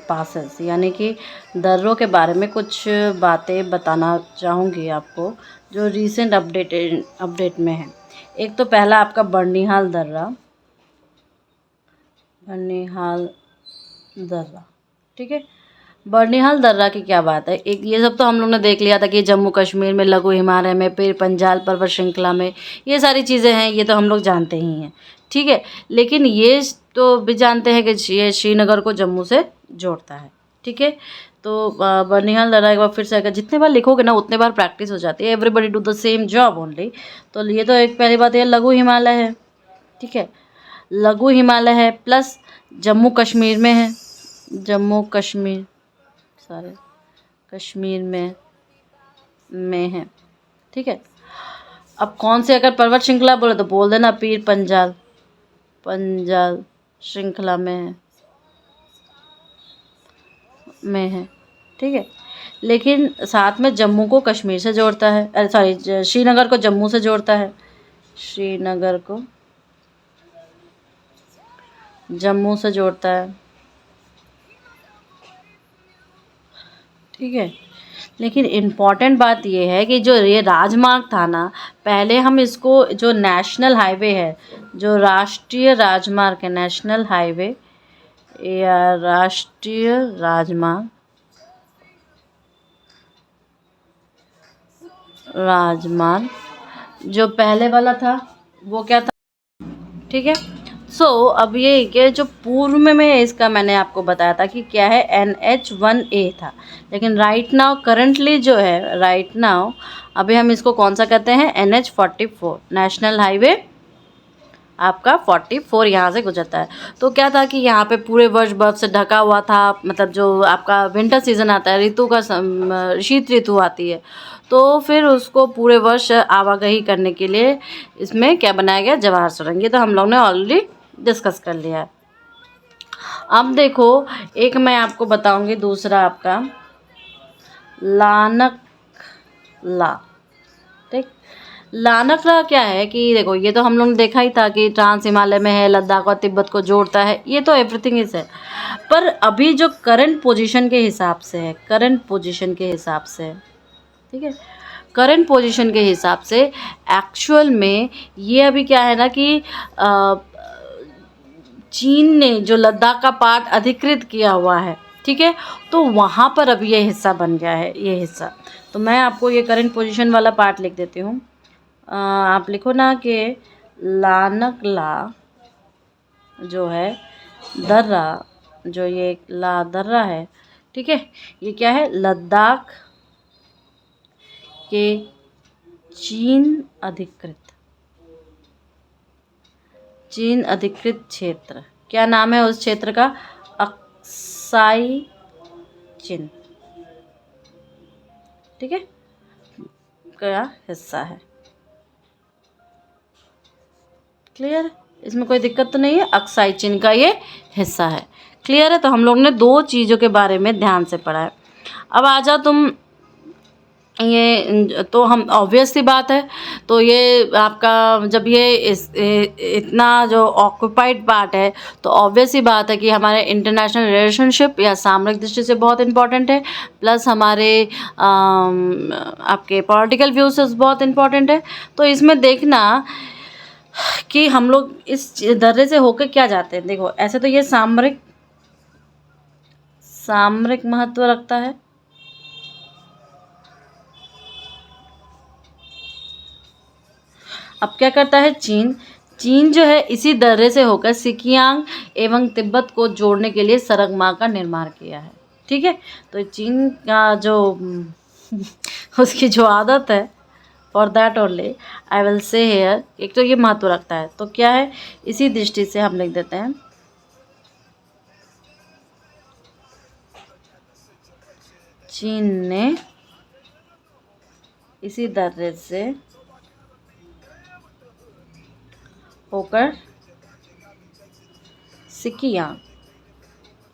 passes, यानी कि दर्रों के बारे में कुछ बातें बताना चाहूँगी आपको जो रीसेंट अपडेट में है। एक तो पहला आपका बर्निहाल दर्रा, ठीक है। बर्निहाल दर्रा की क्या बात है, एक ये सब तो हम लोग ने देख लिया था कि जम्मू कश्मीर में, लघु हिमालय में, फिर पंजाल पर्वत श्रृंखला में, ये सारी चीज़ें हैं, ये तो हम लोग जानते ही हैं, ठीक है। लेकिन ये तो भी जानते हैं कि ये श्रीनगर को जम्मू से जोड़ता है, ठीक है। तो बर्निहाल दर्रा एक बार फिर से, अगर जितने बार लिखोगे ना उतने बार प्रैक्टिस हो जाती है, everybody do the same job only. तो ये तो एक पहली बात, ये लघु हिमालय है, ठीक है, लघु हिमालय है, प्लस जम्मू कश्मीर में है, कश्मीर में है, ठीक है। अब कौन से अगर पर्वत श्रृंखला बोले तो बोल देना पीर पंजाल श्रृंखला में है, ठीक है। लेकिन साथ में जम्मू को कश्मीर से जोड़ता है, अरे सॉरी, श्रीनगर को जम्मू से जोड़ता है, श्रीनगर को जम्मू से जोड़ता है, ठीक है। लेकिन इम्पॉर्टेंट बात ये है कि जो ये राजमार्ग था ना, पहले हम इसको जो नेशनल हाईवे है, जो राष्ट्रीय राजमार्ग है, नेशनल हाईवे या राष्ट्रीय राजमार्ग, राजमार्ग जो पहले वाला था वो क्या था, ठीक है। अब ये कि जो पूर्व में मैं इसका मैंने आपको बताया था कि क्या है, NH1A था। लेकिन राइट नाउ करंटली जो है, राइट नाउ अभी हम इसको कौन सा कहते हैं, NH44, नेशनल हाईवे आपका 44 यहाँ से गुजरता है। तो क्या था कि यहाँ पे पूरे वर्ष बर्फ से ढका हुआ था, मतलब जो आपका विंटर सीजन आता है, ऋतु का शीत ऋतु आती है, तो फिर उसको पूरे वर्ष आवागही करने के लिए इसमें क्या बनाया गया, जवाहर सुरंग। ये तो हम लोग ने ऑलरेडी डिस्कस कर लिया है। अब देखो, एक मैं आपको बताऊंगी दूसरा आपका लानकला, ठीक। लानकला क्या है कि देखो, ये तो हम लोग ने देखा ही था कि ट्रांस हिमालय में है, लद्दाख और तिब्बत को जोड़ता है, ये तो एवरीथिंग इज है। पर अभी जो करंट पोजीशन के हिसाब से है, करंट पोजीशन के हिसाब से, ठीक है, करंट पोजीशन के हिसाब से एक्चुअल में ये अभी क्या है ना कि चीन ने जो लद्दाख का पार्ट अधिकृत किया हुआ है, ठीक है, तो वहाँ पर अभी ये हिस्सा बन गया है, ये हिस्सा। तो मैं आपको ये करंट पोजीशन वाला पार्ट लिख देती हूँ। आप लिखो ना कि लानकला जो है दर्रा, जो ये ला दर्रा है, ठीक है, ये क्या है, लद्दाख के चीन अधिकृत क्षेत्र, क्या नाम है उस क्षेत्र का, अक्साई चिन, ठीक है, का हिस्सा है। क्लियर, इसमें कोई दिक्कत तो नहीं है, अक्साई चिन का ये हिस्सा है। क्लियर है। तो हम लोग ने दो चीज़ों के बारे में ध्यान से पढ़ा है। अब आ जाओ तुम, ये तो हम ऑब्वियसली बात है, तो ये आपका जब ये इतना जो ऑक्युपाइड पार्ट है, तो ऑब्वियस ही बात है कि हमारे इंटरनेशनल रिलेशनशिप या सामरिक दृष्टि से बहुत इम्पॉर्टेंट है, प्लस हमारे आपके पॉलिटिकल व्यू से बहुत इम्पॉर्टेंट है। तो इसमें देखना कि हम लोग इस दर्रे से होकर क्या जाते हैं। देखो, ऐसे तो ये सामरिक महत्व रखता है, अब क्या करता है चीन जो है इसी दर्रे से होकर सिकियांग एवं तिब्बत को जोड़ने के लिए सड़क मार्ग का निर्माण किया है, ठीक है। तो चीन का जो उसकी जो आदत है, for that only I will say here, एक तो ये महत्व रखता है, तो क्या है, इसी दृष्टि से हम लिख देते हैं चीन ने इसी दर्रे से होकर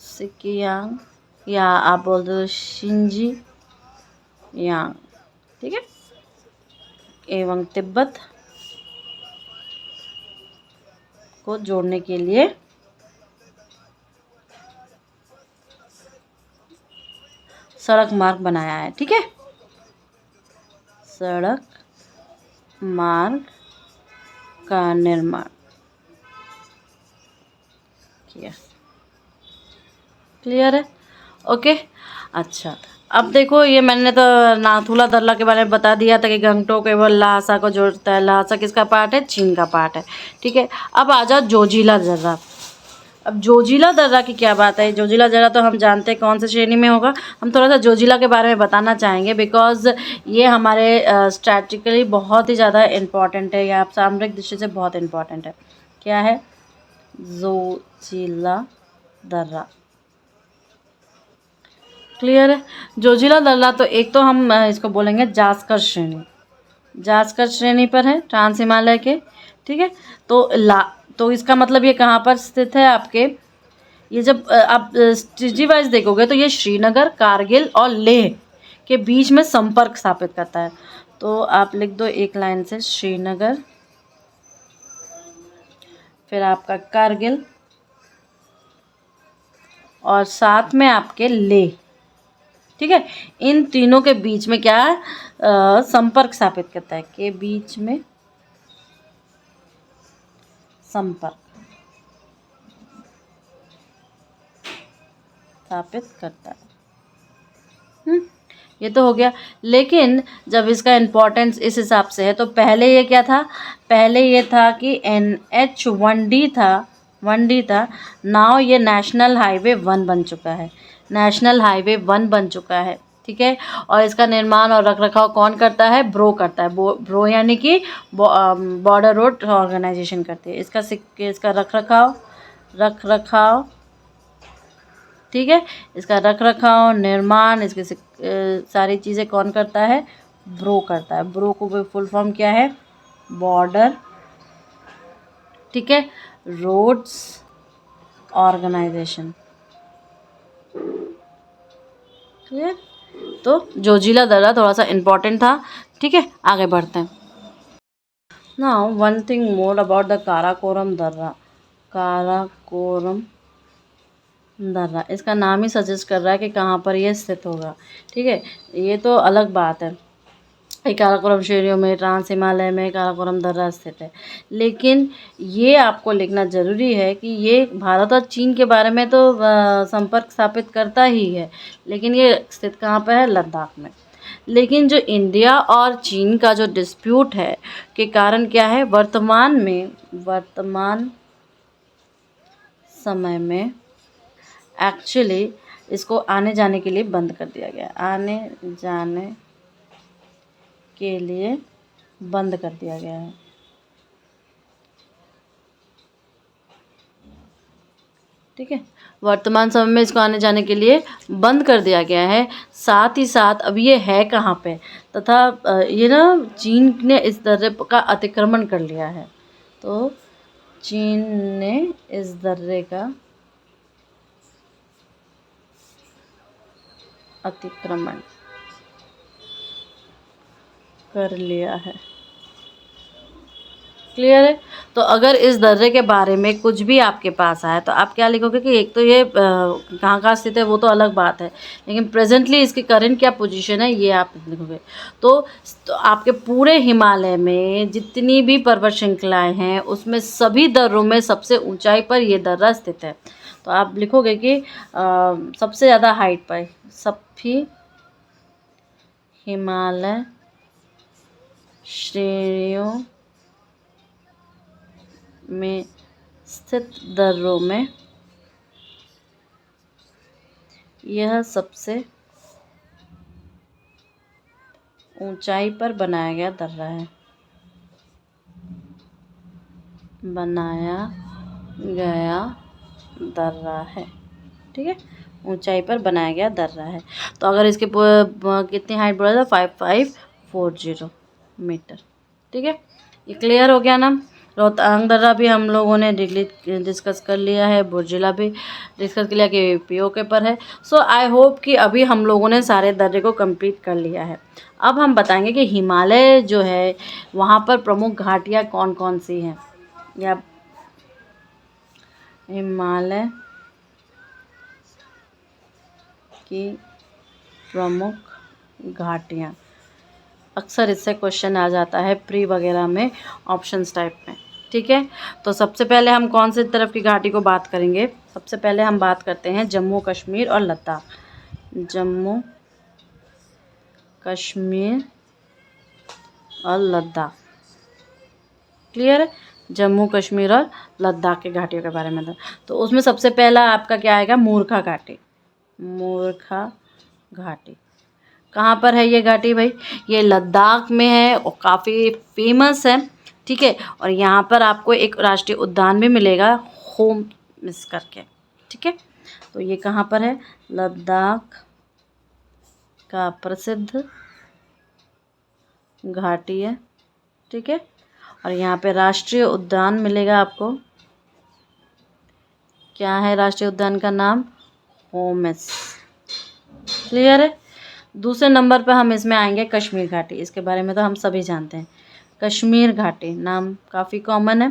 सिकियांग या आप बोल दो शिंजी यांग, ठीक है, एवं तिब्बत को जोड़ने के लिए सड़क मार्ग बनाया है, ठीक है, सड़क मार्ग का निर्माण किया। क्लियर है, ओके। अच्छा, अब देखो, ये मैंने तो नाथुला दर्रा के बारे में बता दिया था कि गंगटोक एवं लहासा को जोड़ता है। लहासा किसका पार्ट है, चीन का पार्ट है, ठीक है। अब आ जाओ जोजिला दर्रा। अब जोजिला दर्रा की क्या बात है, जोजिला दर्रा तो हम जानते हैं कौन से श्रेणी में होगा। हम थोड़ा सा जोजिला के बारे में बताना चाहेंगे, बिकॉज ये हमारे स्ट्रैटेजिकली बहुत ही ज़्यादा इम्पॉर्टेंट है, या सामरिक दृष्टि से बहुत इम्पॉर्टेंट है। क्या है, जोजिला दर्रा। क्लियर है। जोजिला दर्रा तो एक तो हम इसको बोलेंगे जास्कर श्रेणी पर है, ट्रांस हिमालय के, ठीक है। तो इसका मतलब ये कहाँ पर स्थित है आपके, ये जब आप स्ट्रेटजी वाइज देखोगे तो ये श्रीनगर, कारगिल और लेह के बीच में संपर्क स्थापित करता है। तो आप लिख दो एक लाइन से, श्रीनगर, फिर आपका कारगिल और साथ में आपके लेह, ठीक है। इन तीनों के बीच में क्या है, संपर्क स्थापित करता है, के बीच में संपर्क स्थापित करता है। ये तो हो गया। लेकिन जब इसका इम्पोर्टेंस इस हिसाब से है तो पहले ये क्या था, पहले ये था कि NH1D था, 1D था। नाउ ये नेशनल हाईवे 1 बन चुका है, नेशनल हाईवे 1 बन चुका है, ठीक है। और इसका निर्माण और रखरखाव कौन करता है, ब्रो करता है। ब्रो यानी कि बॉर्डर रोड ऑर्गेनाइजेशन करती है। इसका रखरखाव ठीक है, इसका रखरखाव, निर्माण, इसके सारी चीज़ें कौन करता है, ब्रो करता है। ब्रो को फुल फॉर्म क्या है, बॉर्डर, ठीक है, रोड्स ऑर्गेनाइजेशन, क्लियर। तो जोजिला दर्रा थोड़ा सा इम्पोर्टेंट था, ठीक है। आगे बढ़ते हैं। Now one thing more about the Karakoram दर्रा। काराकोरम दर्रा, इसका नाम ही सजेस्ट कर रहा है कि कहाँ पर ये स्थित होगा, ठीक है। ये तो अलग बात है, ये काराकोरम श्रेणियों में, ट्रांस हिमालय में काराकोरम दर्रा स्थित है। लेकिन ये आपको लिखना ज़रूरी है कि ये भारत और चीन के बारे में तो संपर्क स्थापित करता ही है, लेकिन ये स्थित कहाँ पर है, लद्दाख में। लेकिन जो इंडिया और चीन का जो डिस्प्यूट है के कारण क्या है, वर्तमान समय में एक्चुअली इसको आने जाने के लिए बंद कर दिया गया, आने जाने के लिए बंद कर दिया गया है, ठीक है। वर्तमान समय में इसको आने जाने के लिए बंद कर दिया गया है। साथ ही साथ अब ये है कहाँ पे, तथा ये ना चीन ने इस दर्रे का अतिक्रमण कर लिया है। तो चीन ने इस दर्रे का अतिक्रमण कर लिया है, क्लियर है। तो अगर इस दर्रे के बारे में कुछ भी आपके पास आए तो आप क्या लिखोगे कि एक तो ये कहाँ कहाँ स्थित है वो तो अलग बात है, लेकिन प्रेजेंटली इसकी करंट क्या पोजीशन है ये आप लिखोगे। तो आपके पूरे हिमालय में जितनी भी पर्वत श्रृंखलाएं हैं उसमें सभी दर्रों में सबसे ऊंचाई पर ये दर्रा स्थित है। तो आप लिखोगे कि सबसे ज़्यादा हाइट पर सभी हिमालय श्रेणियों में स्थित दर्रों में यह सबसे ऊंचाई पर बनाया गया दर्रा है, बनाया गया दर्रा है, ठीक है। ऊंचाई पर बनाया गया दर्रा है। तो अगर इसके कितनी हाइट बोला था, 5540 मीटर, ठीक है। ये क्लियर हो गया ना। रोहतांग दर्रा भी हम लोगों ने डिस्कस कर लिया है, बुर्जिला भी डिस्कस कर लिया कि पीओके पर है। सो आई होप कि अभी हम लोगों ने सारे दर्रे को कंप्लीट कर लिया है। अब हम बताएंगे कि हिमालय जो है वहाँ पर प्रमुख घाटियाँ कौन कौन सी हैं, या हिमालय की प्रमुख घाटियाँ। अक्सर इससे क्वेश्चन आ जाता है प्री वगैरह में, ऑप्शंस टाइप में, ठीक है। तो सबसे पहले हम कौन से तरफ की घाटी को बात करेंगे, सबसे पहले हम बात करते हैं जम्मू कश्मीर और लद्दाख। जम्मू कश्मीर और लद्दाख, क्लियर है। जम्मू कश्मीर और लद्दाख की घाटियों के बारे में तो उसमें सबसे पहला आपका क्या आएगा, मूर्खा घाटी। मूर्खा घाटी कहाँ पर है ये घाटी भाई, ये लद्दाख में है और काफ़ी फेमस है, ठीक है। और यहाँ पर आपको एक राष्ट्रीय उद्यान भी मिलेगा, होम मिस करके, ठीक है। तो ये कहाँ पर है, लद्दाख का प्रसिद्ध घाटी है, ठीक है। और यहाँ पे राष्ट्रीय उद्यान मिलेगा आपको, क्या है राष्ट्रीय उद्यान का नाम, होमिस, क्लियर है। दूसरे नंबर पर हम इसमें आएंगे कश्मीर घाटी, इसके बारे में तो हम सभी जानते हैं। कश्मीर घाटी नाम काफ़ी कॉमन है।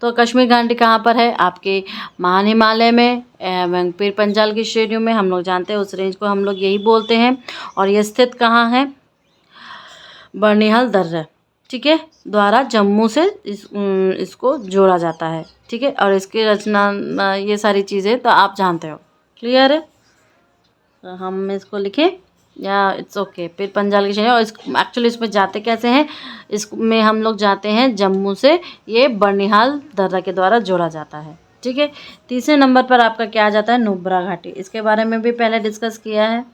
तो कश्मीर घाटी कहाँ पर है? आपके महान हिमालय में एवं पीर पंजाल की श्रेणियों में, हम लोग जानते हैं उस रेंज को हम लोग यही बोलते हैं। और ये स्थित कहाँ है? बर्निहाल दर्रा, ठीक है, द्वारा जम्मू से इसको जोड़ा जाता है, ठीक है। और इसकी रचना ये सारी चीज़ें तो आप जानते हो, क्लियर है। तो हम इसको लिखें या इट्स ओके? पीर पंजाल की श्रेणी। और एक्चुअली इसमें जाते कैसे हैं? इसमें हम लोग जाते हैं जम्मू से, ये बर्निहाल दर्रा के द्वारा जोड़ा जाता है, ठीक है। तीसरे नंबर पर आपका क्या आ जाता है? नुब्रा घाटी। इसके बारे में भी पहले डिस्कस किया है।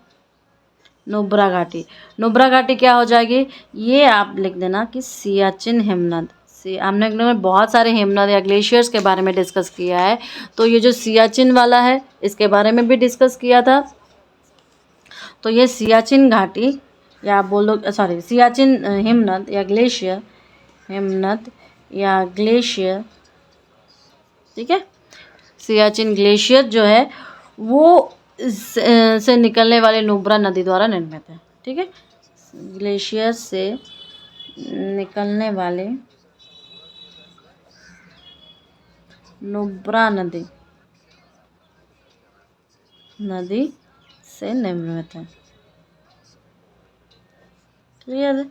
नुब्रा घाटी, नुब्रा घाटी क्या हो जाएगी? ये आप लिख देना कि सियाचिन हिमनद। हमने बहुत सारे हिमनद या ग्लेशियर्स के बारे में डिस्कस किया है, तो ये जो सियाचिन वाला है इसके बारे में भी डिस्कस किया था। तो ये सियाचिन घाटी या आप बोलो सॉरी सियाचिन हिमनद या ग्लेशियर, हिमनद या ग्लेशियर, ठीक है। सियाचिन ग्लेशियर जो है वो से निकलने वाले नुब्रा नदी द्वारा निर्मित है, ठीक है। ग्लेशियर से निकलने वाले नुब्रा नदी से निर्मित है, क्लियर है।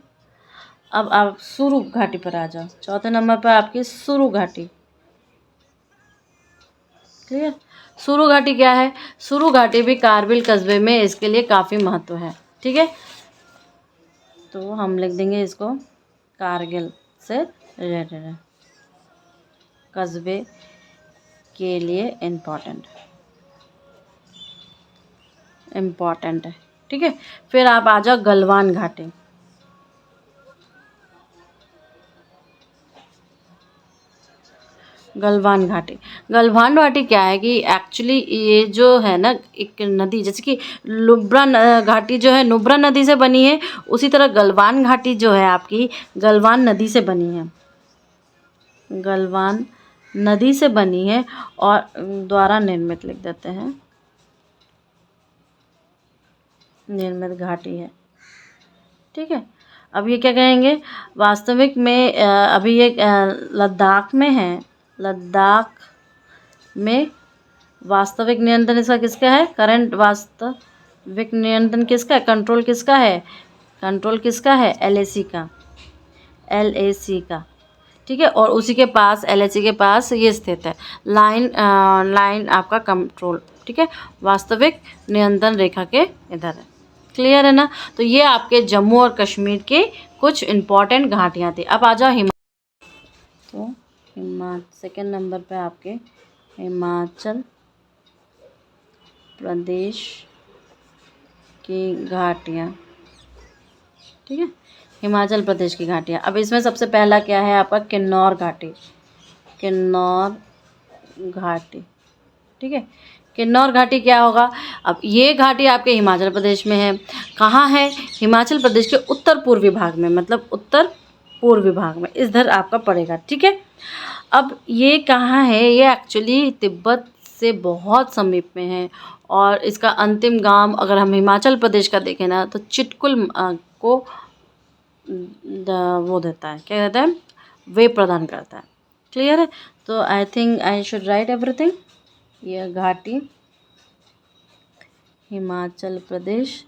अब आप सुरु घाटी पर आ जाओ। चौथे नंबर पर आपकी सुरु घाटी, क्लियर। सुरु घाटी क्या है? सुरु घाटी भी कारगिल कस्बे में इसके लिए काफ़ी महत्व है, ठीक है। तो हम लिख देंगे इसको कारगिल से रिलेटेड है, कस्बे के लिए इम्पोर्टेंट है, ठीक है। फिर आप आ जाओ गलवान घाटी। गलवान घाटी, गलवान घाटी क्या है कि एक्चुअली ये जो है ना एक नदी, जैसे कि घाटी जो है नुब्रा नदी से बनी है, उसी तरह गलवान घाटी जो है आपकी गलवान नदी से बनी है, गलवान नदी से बनी है और द्वारा निर्मित लिख देते हैं, निर्मित घाटी है, ठीक है। अब ये क्या कहेंगे? वास्तविक में अभी ये लद्दाख में है, लद्दाख में वास्तविक नियंत्रण इसका किसका है? करंट वास्तविक नियंत्रण किसका है? कंट्रोल किसका है? कंट्रोल किसका है? LAC का, LAC का, ठीक है। और उसी के पास LAC के पास ये स्थित है लाइन आपका कंट्रोल, ठीक है, वास्तविक नियंत्रण रेखा के इधर है, क्लियर है ना। तो ये आपके जम्मू और कश्मीर के कुछ इम्पॉर्टेंट घाटियाँ थी। अब आ जाओ सेकेंड नंबर पे आपके हिमाचल प्रदेश की घाटियाँ, ठीक है, हिमाचल प्रदेश की घाटियाँ। अब इसमें सबसे पहला क्या है आपका? किन्नौर घाटी, किन्नौर घाटी, ठीक है। किन्नौर घाटी क्या होगा? अब ये घाटी आपके हिमाचल प्रदेश में है। कहाँ है? हिमाचल प्रदेश के उत्तर पूर्वी भाग में, मतलब उत्तर पूर्वी भाग में इधर आपका पड़ेगा, ठीक है। अब ये कहाँ है? ये एक्चुअली तिब्बत से बहुत समीप में है और इसका अंतिम गांव अगर हम हिमाचल प्रदेश का देखें ना तो चिटकुल को वो देता है, क्या कहता है? वे प्रदान करता है, क्लियर है। तो I think I should write everything. यह घाटी हिमाचल प्रदेश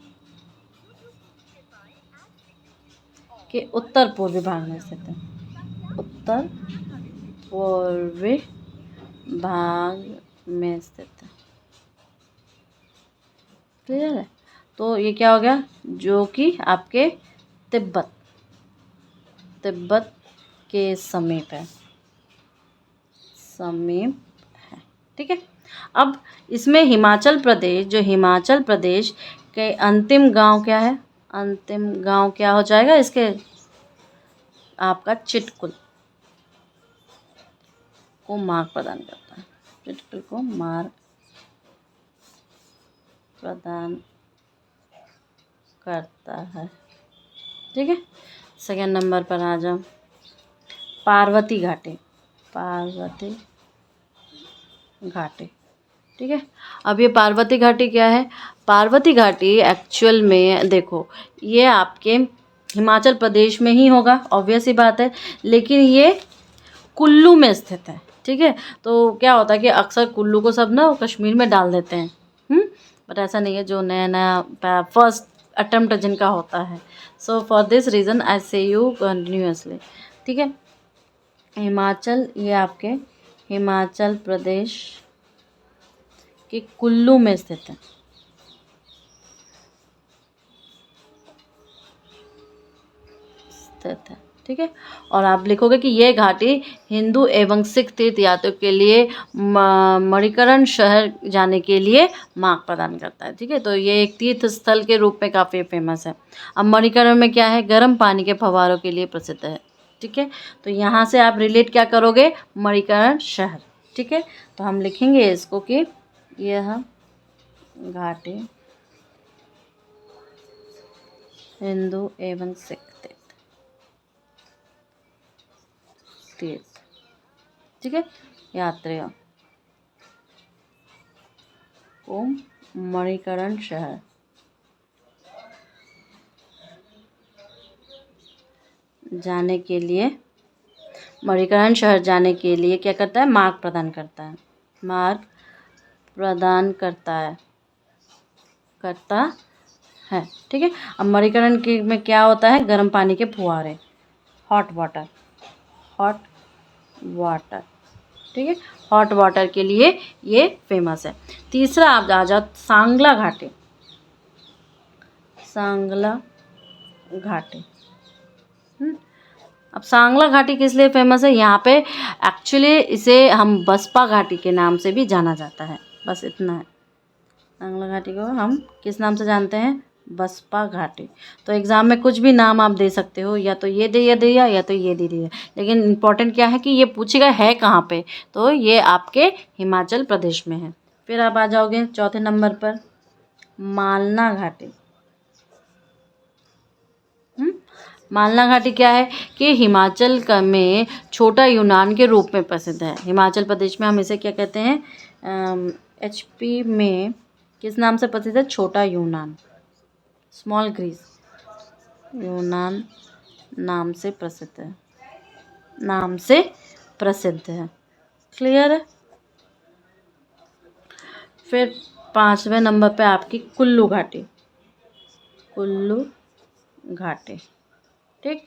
के उत्तर पूर्वी भाग में स्थित है, उत्तर पूर्वी भाग में स्थित है, क्लियर है। तो ये क्या हो गया? जो कि आपके तिब्बत के समीप है, ठीक है। अब इसमें हिमाचल प्रदेश के अंतिम गांव क्या है? अंतिम गांव क्या हो जाएगा इसके? आपका चिटकुल को मार्ग प्रदान करता है, चिटकुल को मार्ग प्रदान करता है, ठीक है। सेकेंड नंबर पर आ जाओ पार्वती घाटी, ठीक है। अब ये पार्वती घाटी क्या है? पार्वती घाटी एक्चुअल में देखो ये आपके हिमाचल प्रदेश में ही होगा, ऑब्वियस ही बात है, लेकिन ये कुल्लू में स्थित है। ठीक है, तो क्या होता है कि अक्सर कुल्लू को सब ना कश्मीर में डाल देते हैं, बट ऐसा नहीं है, जो नया नया फर्स्ट अटेम्प्ट जिनका होता है। So for this reason I से यू कंटिन्यूसली। ठीक है, हिमाचल, ये आपके हिमाचल प्रदेश के कुल्लू में स्थित है। स्थित है, ठीक है। और आप लिखोगे कि यह घाटी हिंदू एवं सिख तीर्थ यात्रियों के लिए मणिकरण शहर जाने के लिए मार्ग प्रदान करता है। ठीक है, तो ये एक तीर्थ स्थल के रूप में काफ़ी फेमस है। अब मणिकरण में क्या है, गर्म पानी के फव्वारों के लिए प्रसिद्ध है। ठीक है, तो यहाँ से आप रिलेट क्या करोगे, मणिकरण शहर। ठीक है, तो हम लिखेंगे इसको कि यह घाटी हिंदू एवं सिख तीर्थ, ठीक है, यात्रियों को मणिकरण शहर जाने के लिए, मणिकरण शहर जाने के लिए क्या करता है, मार्ग प्रदान करता है। मार्ग प्रदान करता है। ठीक है, अब मणिकरण के में क्या होता है, गर्म पानी के फुहारे, हॉट वाटर। ठीक है, हॉट वाटर के लिए ये फेमस है। तीसरा आप आ जाओ, सांगला घाटी। सांगला घाटी, अब सांगला घाटी किस लिए फेमस है, यहाँ पे एक्चुअली इसे हम बसपा घाटी के नाम से भी जाना जाता है, बस इतना है। सांगला घाटी को हम किस नाम से जानते हैं, बसपा घाटी। तो एग्ज़ाम में कुछ भी नाम आप दे सकते हो, या तो ये दे दिया या तो ये दे दिया, लेकिन इम्पॉर्टेंट क्या है कि ये पूछेगा है कहाँ पे, तो ये आपके हिमाचल प्रदेश में है। फिर आप आ जाओगे चौथे नंबर पर, मालना घाटी। मालना घाटी क्या है कि हिमाचल का में छोटा यूनान के रूप में प्रसिद्ध है। हिमाचल प्रदेश में हम इसे क्या कहते हैं, HP में किस नाम से प्रसिद्ध है, छोटा यूनान, स्मॉल ग्रीस, यूनान नाम से प्रसिद्ध है। क्लियर है। फिर 5वें नंबर पे आपकी कुल्लू घाटी। ठीक,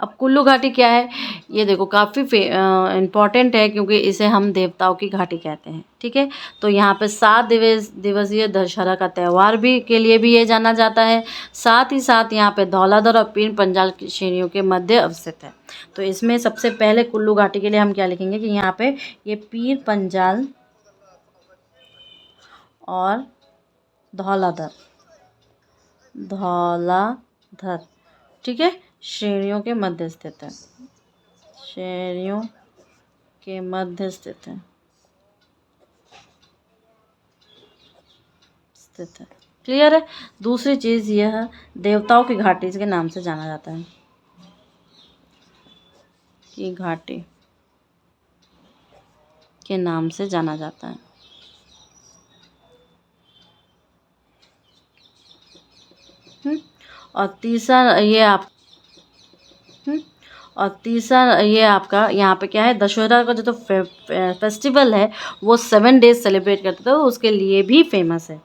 अब कुल्लू घाटी क्या है, ये देखो काफ़ी इम्पॉर्टेंट है, क्योंकि इसे हम देवताओं की घाटी कहते हैं। ठीक है, तो यहाँ पे 7 दिवसीय दशहरा का त्यौहार भी के लिए भी ये जाना जाता है। साथ ही साथ यहाँ पे धौलाधर और पीर पंजाल की श्रेणियों के मध्य अवस्थित है। तो इसमें सबसे पहले कुल्लू घाटी के लिए हम क्या लिखेंगे कि यहाँ पे ये पीर पंजाल और धौलाधर, ठीक है, श्रेणियों के मध्य स्थित है। क्लियर है। दूसरी चीज़ यह देवताओं की घाटी के नाम से जाना जाता है, कि घाटी के नाम से जाना जाता है। और तीसरा ये आपका यहाँ पे क्या है, दशहरा का जो फेस्टिवल है वो 7 डेज सेलिब्रेट करते थे, उसके लिए भी फेमस है।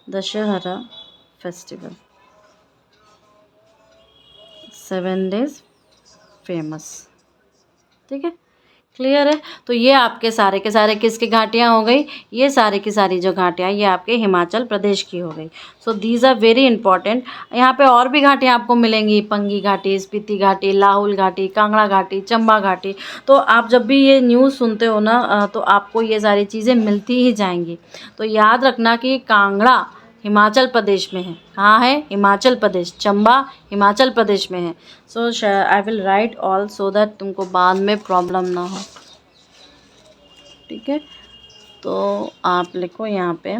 Dussehra festival 7 days famous. ठीक है, क्लियर है। तो ये आपके सारे के सारे किसकी घाटियाँ हो गई, ये सारी की सारी जो घाटियाँ ये आपके हिमाचल प्रदेश की हो गई। So these are very important. यहाँ पे और भी घाटियाँ आपको मिलेंगी, पंगी घाटी, स्पीति घाटी, लाहुल घाटी, कांगड़ा घाटी, चंबा घाटी। तो आप जब भी ये न्यूज़ सुनते हो ना, तो आपको ये सारी चीज़ें मिलती ही जाएंगी। तो याद रखना कि कांगड़ा हिमाचल प्रदेश में है। कहाँ है, हिमाचल प्रदेश। चंबा हिमाचल प्रदेश में है। So I will write also that तुमको बाद में प्रॉब्लम ना हो। ठीक है, तो आप लिखो यहाँ पे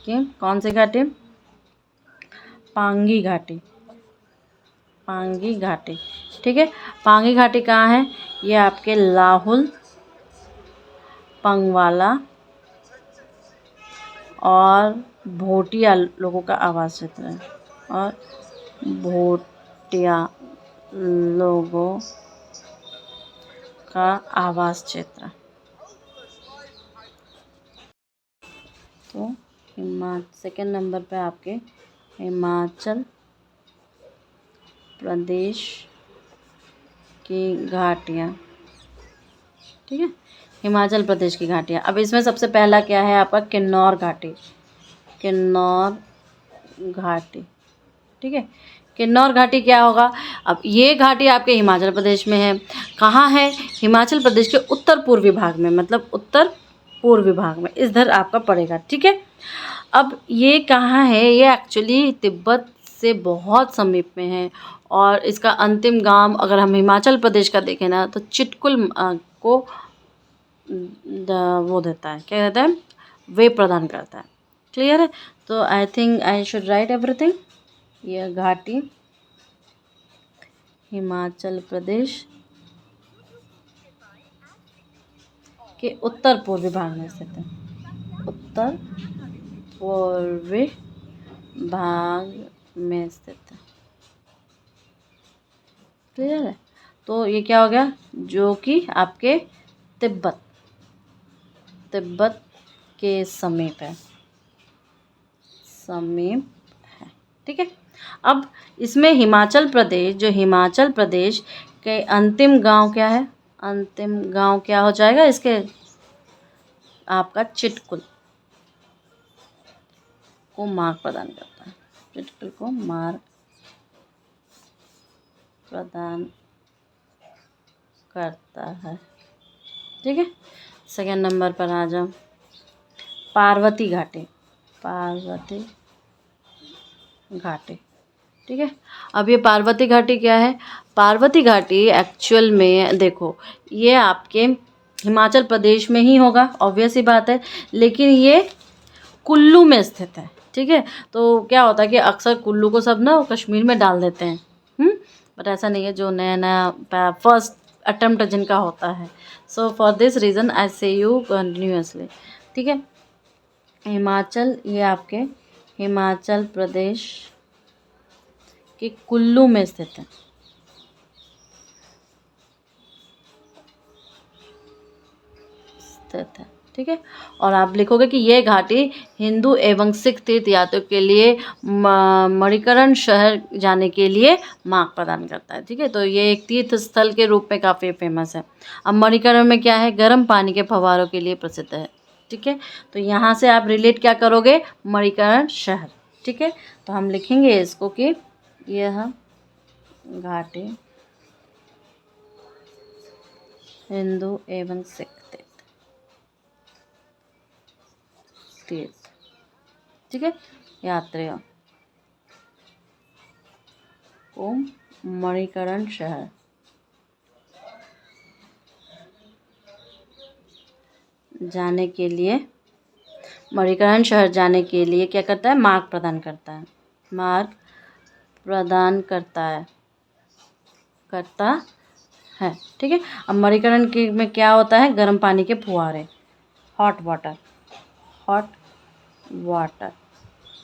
कि कौन सी घाटी, पांगी घाटी। ठीक है, पांगी घाटी कहाँ है, ये आपके लाहुल, पंगवाला और भोटिया लोगों का आवास क्षेत्र है, और भोटिया लोगों का आवास क्षेत्र। तो सेकंड नंबर पे आपके हिमाचल प्रदेश की घाटियाँ। ठीक है, हिमाचल प्रदेश की घाटियाँ। अब इसमें सबसे पहला क्या है आपका, किन्नौर घाटी। किन्नौर घाटी, ठीक है। किन्नौर घाटी क्या होगा, अब ये घाटी आपके हिमाचल प्रदेश में है। कहाँ है, हिमाचल प्रदेश के उत्तर पूर्वी भाग में, मतलब उत्तर पूर्वी भाग में इधर आपका पड़ेगा। ठीक है, अब ये कहाँ है, ये एक्चुअली तिब्बत से बहुत समीप में है। और इसका अंतिम गांव अगर हम हिमाचल प्रदेश का देखें ना, तो चिटकुल को वो देता है, क्या कहता है, वे प्रदान करता है। क्लियर है, तो I think I should write everything. यह घाटी हिमाचल प्रदेश के उत्तर पूर्वी भाग में स्थित है। उत्तर पूर्वी भाग में स्थित है। क्लियर है, तो ये क्या हो गया, जो कि आपके तिब्बत के समीप है, ठीक है। अब इसमें हिमाचल प्रदेश, जो हिमाचल प्रदेश के अंतिम गांव क्या है, अंतिम गांव क्या हो जाएगा इसके, आपका चिटकुल को मार्ग प्रदान करता है। चिटकुल को मार्ग प्रदान करता है। ठीक है, सेकंड नंबर पर आ जाओ, पार्वती घाटी। पार्वती घाटी, ठीक है। अब ये पार्वती घाटी क्या है, पार्वती घाटी एक्चुअल में देखो, ये आपके हिमाचल प्रदेश में ही होगा, ऑब्वियस ही बात है, लेकिन ये कुल्लू में स्थित है। ठीक है, तो क्या होता है कि अक्सर कुल्लू को सब ना कश्मीर में डाल देते हैं, बट ऐसा नहीं है, जो नया नया फर्स्ट अटेम्प्ट जिनका होता है। So for this reason I से यू कंटिन्यूसली। ठीक है, हिमाचल, ये आपके हिमाचल प्रदेश के कुल्लू में स्थित है। ठीक है, और आप लिखोगे कि यह घाटी हिंदू एवं सिख तीर्थ यात्रियों के लिए मणिकरण शहर जाने के लिए मार्ग प्रदान करता है। ठीक है, तो ये एक तीर्थ स्थल के रूप में काफ़ी फेमस है। अब मणिकरण में क्या है, गर्म पानी के फव्वारों के लिए प्रसिद्ध है। ठीक है, तो यहाँ से आप रिलेट क्या करोगे, मणिकरण शहर। ठीक है, तो हम लिखेंगे इसको कि यह घाटी हिंदू एवं सिख तीर्थ, ठीक है, यात्रियों को मणिकरण शहर जाने के लिए, मणिकरण शहर जाने के लिए क्या करता है, मार्ग प्रदान करता है। मार्ग प्रदान करता है, ठीक है। अब मणिकरण के में क्या होता है, गर्म पानी के फुहारे, हॉट वाटर,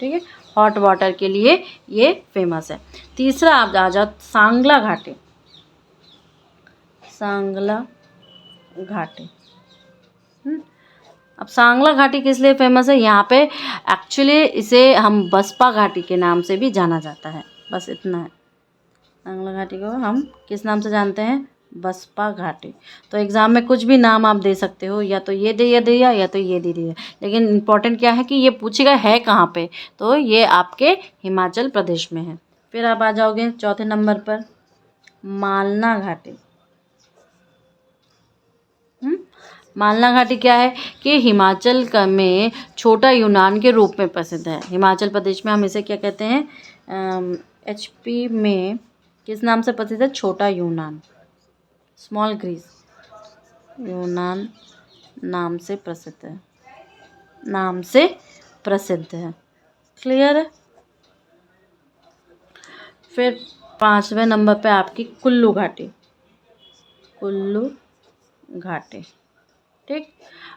ठीक है, हॉट वाटर के लिए ये फेमस है। तीसरा आप आ जाओ, सांगला घाटी। सांगला घाटी, अब सांगला घाटी किस लिए फेमस है, यहाँ पे एक्चुअली इसे हम बसपा घाटी के नाम से भी जाना जाता है, बस इतना है। सांगला घाटी को हम किस नाम से जानते हैं, बसपा घाटी। तो एग्ज़ाम में कुछ भी नाम आप दे सकते हो, या तो ये दे दिया या तो ये दे दिया, लेकिन इम्पोर्टेंट क्या है कि ये पूछेगा है कहाँ पे, तो ये आपके हिमाचल प्रदेश में है। फिर आप आ जाओगे चौथे नंबर पर, मालना घाटी। मालना घाटी क्या है कि हिमाचल का में छोटा यूनान के रूप में प्रसिद्ध है। हिमाचल प्रदेश में हम इसे क्या कहते हैं, HP में किस नाम से प्रसिद्ध है, छोटा यूनान, स्मॉल ग्रीस, यूनान नाम से प्रसिद्ध है। क्लियर है, फिर पांचवें नंबर पे आपकी कुल्लू घाटी। कुल्लू घाटी, ठीक।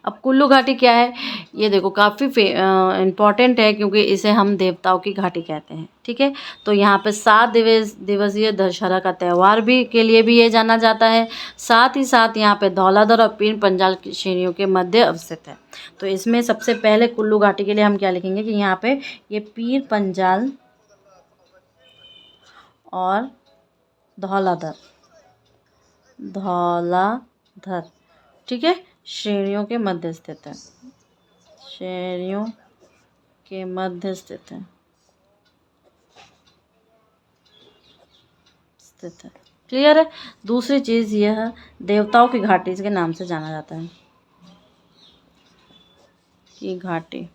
अब कुल्लू घाटी क्या है, ये देखो काफ़ी इम्पॉर्टेंट है क्योंकि इसे हम देवताओं की घाटी कहते हैं। ठीक है, तो यहाँ पे 7 दिवसीय दशहरा का त्यौहार भी के लिए भी ये जाना जाता है। साथ ही साथ यहाँ पे धौलाधर और पीर पंजाल की श्रेणियों के मध्य अवस्थित है। तो इसमें सबसे पहले कुल्लू घाटी के लिए हम क्या लिखेंगे कि यहाँ पे ये पीर पंजाल और धौलाधर ठीक है, श्रेणियों के मध्य स्थित है। श्रेणियों के मध्य स्थित है। क्लियर है। दूसरी चीज़ यह है, देवताओं की घाटी इसके नाम से जाना जाता है कि घाटी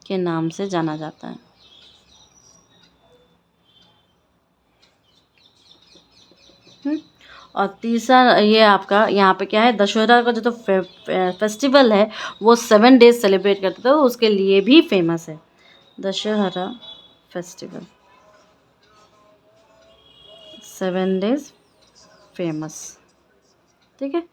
के नाम से जाना जाता है। और तीसरा ये आपका यहाँ पे क्या है, दशहरा का जो फेस्टिवल है वो 7 डेज सेलिब्रेट करते थे, उसके लिए भी फेमस है दशहरा फेस्टिवल। 7 days famous. ठीक है,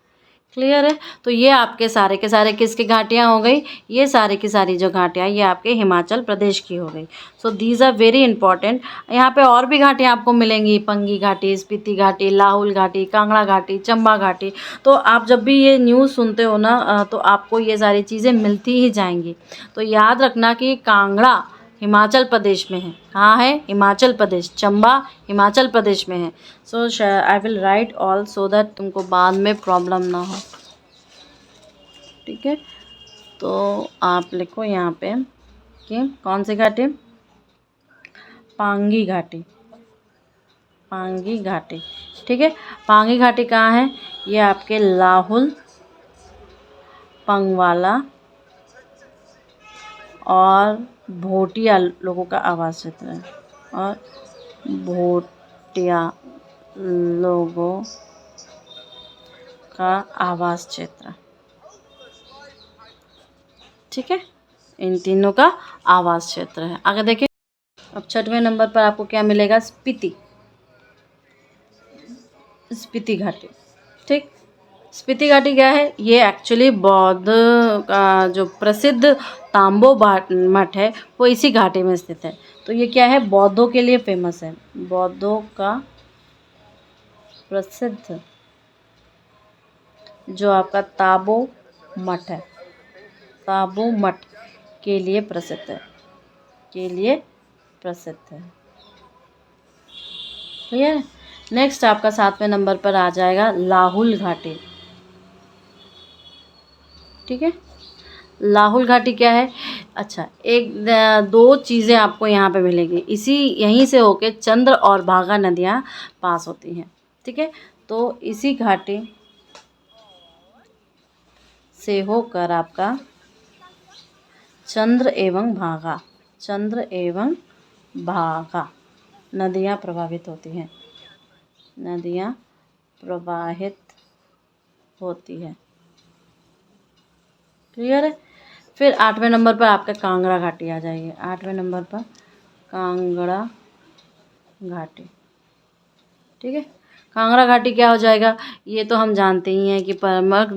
क्लियर है। तो ये आपके सारे के सारे किसकी घाटियाँ हो गई, ये सारी की सारी जो घाटियाँ ये आपके हिमाचल प्रदेश की हो गई। So these are very important. यहाँ पे और भी घाटियाँ आपको मिलेंगी, पंगी घाटी, स्पीति घाटी, लाहुल घाटी, कांगड़ा घाटी, चंबा घाटी। तो आप जब भी ये न्यूज़ सुनते हो ना तो आपको ये सारी चीज़ें मिलती ही जाएंगी। तो याद रखना कि कांगड़ा हिमाचल प्रदेश में है। कहाँ है, हिमाचल प्रदेश। चंबा हिमाचल प्रदेश में है। So I will write also that तुमको बाद में प्रॉब्लम ना हो। ठीक है, तो आप लिखो यहाँ पे कि कौन सी घाटी, पांगी घाटी। पांगी घाटी। ठीक है, पांगी घाटी कहाँ है, ये आपके लाहुल, पंगवाला और भोटिया लोगों का आवास क्षेत्र है। और भोटिया लोगों का आवास क्षेत्र। ठीक है, इन तीनों का आवास क्षेत्र है। आगे देखिए, अब 6वें नंबर पर आपको क्या मिलेगा, स्पीति। स्पीति घाटी। ठीक, स्पीति घाटी क्या है, ये एक्चुअली बौद्ध का जो प्रसिद्ध तांबो मठ है वो इसी घाटी में स्थित है। तो ये क्या है, बौद्धों के लिए फेमस है। बौद्धों का प्रसिद्ध जो आपका ताबो मठ है, ताबो मठ के लिए प्रसिद्ध है, के लिए प्रसिद्ध है। ठीक है, नेक्स्ट आपका 7वें नंबर पर आ जाएगा लाहुल घाटी। ठीक है, लाहुल घाटी क्या है, अच्छा एक दो चीज़ें आपको यहाँ पे मिलेगी, इसी यहीं से होके चंद्र और भागा नदियाँ पास होती हैं। ठीक है, तो इसी घाटी से होकर आपका चंद्र एवं भागा नदियाँ प्रभावित होती हैं, नदियाँ प्रवाहित होती है। क्लियर है। फिर 8वें नंबर पर आपका कांगड़ा घाटी आ जाएगी। 8वें नंबर पर कांगड़ा घाटी। ठीक है, कांगड़ा घाटी क्या हो जाएगा, ये तो हम जानते ही हैं कि प्रमुख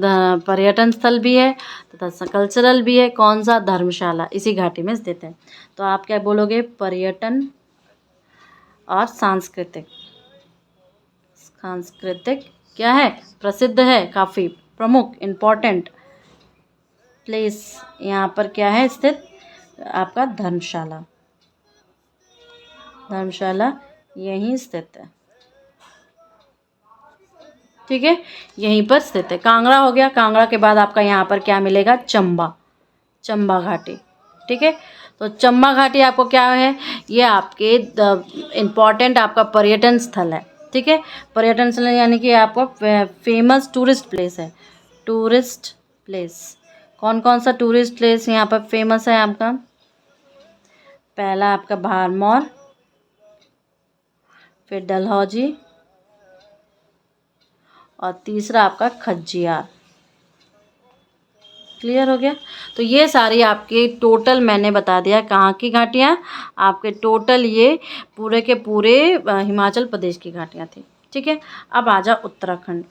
पर्यटन स्थल भी है तथा कल्चरल भी है। कौन सा, धर्मशाला इसी घाटी में स्थित है। तो आप क्या बोलोगे, पर्यटन और सांस्कृतिक क्या है, प्रसिद्ध है, काफ़ी प्रमुख इम्पॉर्टेंट प्लेस यहाँ पर क्या है स्थित, आपका धर्मशाला। धर्मशाला यहीं स्थित है। ठीक है, यहीं पर स्थित है। कांगड़ा हो गया, कांगड़ा के बाद आपका यहाँ पर क्या मिलेगा, चंबा घाटी। ठीक है, तो चंबा घाटी आपको क्या है, ये आपके इम्पॉर्टेंट आपका पर्यटन स्थल है। ठीक है, पर्यटन स्थल यानी कि आपका फेमस टूरिस्ट प्लेस है। टूरिस्ट प्लेस, कौन कौन सा टूरिस्ट प्लेस यहाँ पर फेमस है आपका, पहला आपका भरमौर, फिर डलहौजी और तीसरा आपका खज्जियार। क्लियर हो गया। तो ये सारी आपकी टोटल मैंने बता दिया कहाँ की घाटियाँ, आपके टोटल ये पूरे के पूरे हिमाचल प्रदेश की घाटियाँ थी। ठीक है, अब आ जाओ उत्तराखंड।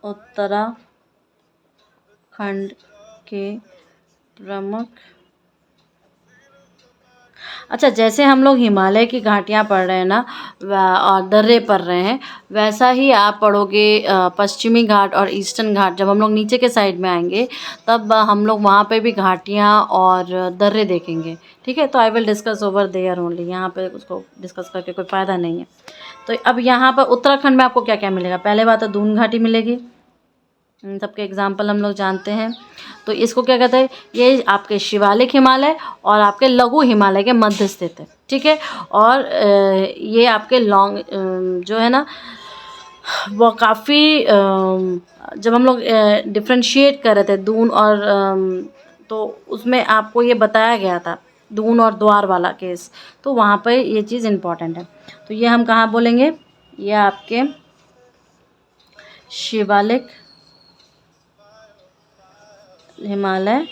उत्तराखंड के प्रमुख। अच्छा, जैसे हम लोग हिमालय की घाटियाँ पढ़ रहे हैं ना और दर्रे पढ़ रहे हैं, वैसा ही आप पढ़ोगे पश्चिमी घाट और ईस्टर्न घाट। जब हम लोग नीचे के साइड में आएंगे तब हम लोग वहाँ पे भी घाटियाँ और दर्रे देखेंगे। ठीक है, तो I will discuss over there only, यहाँ पे उसको डिस्कस करके कोई फ़ायदा नहीं है। तो अब यहाँ पर उत्तराखंड में आपको क्या क्या मिलेगा? पहले बात तो दून घाटी मिलेगी, सबके एग्जाम्पल हम लोग जानते हैं। तो इसको क्या कहते हैं? ये आपके शिवालिक हिमालय और आपके लघु हिमालय के मध्य स्थित है। ठीक है, और ये आपके लॉन्ग जो है ना वो काफ़ी जब हम लोग डिफ्रेंशिएट कर रहे थे दून और तो उसमें आपको ये बताया गया था दून और द्वार वाला केस, तो वहाँ पर ये चीज़ इम्पॉर्टेंट है। तो ये हम कहाँ बोलेंगे? ये आपके शिवालिक हिमालय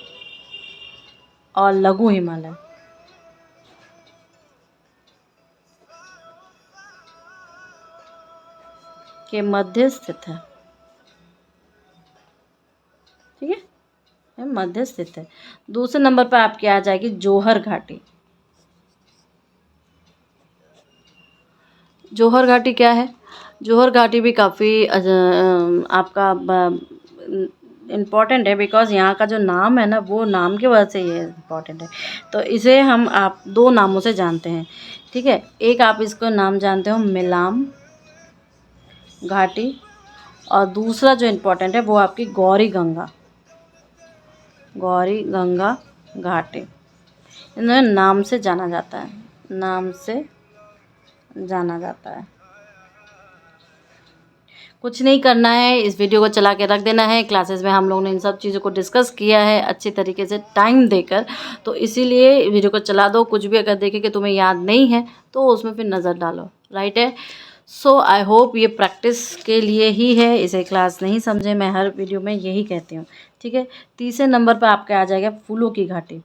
और लघु हिमालय के मध्य स्थित है। ठीक है, ये मध्य स्थित है। दूसरे नंबर पर आपकी आ जाएगी जोहर घाटी। जोहर घाटी क्या है? जोहर घाटी भी काफ़ी आपका इम्पॉर्टेंट है, बिकॉज़ यहाँ का जो नाम है ना वो नाम की वजह से ये इम्पॉर्टेंट है। तो इसे हम आप दो नामों से जानते हैं। ठीक है, एक आप इसको नाम जानते हो मिलाम घाटी, और दूसरा जो इम्पोर्टेंट है वो आपकी गौरी गंगा घाटी। इन्हें नाम से जाना जाता है, नाम से जाना जाता है। कुछ नहीं करना है, इस वीडियो को चला के रख देना है। क्लासेस में हम लोगों ने इन सब चीज़ों को डिस्कस किया है अच्छी तरीके से टाइम देकर, तो इसीलिए वीडियो को चला दो। कुछ भी अगर देखे कि तुम्हें याद नहीं है तो उसमें फिर नज़र डालो, राइट है। सो आई होप ये प्रैक्टिस के लिए ही है, इसे क्लास नहीं समझे, मैं हर वीडियो में यही कहती हूँ। ठीक है, तीसरे नंबर पर आपका आ जाएगा फूलों की घाटी।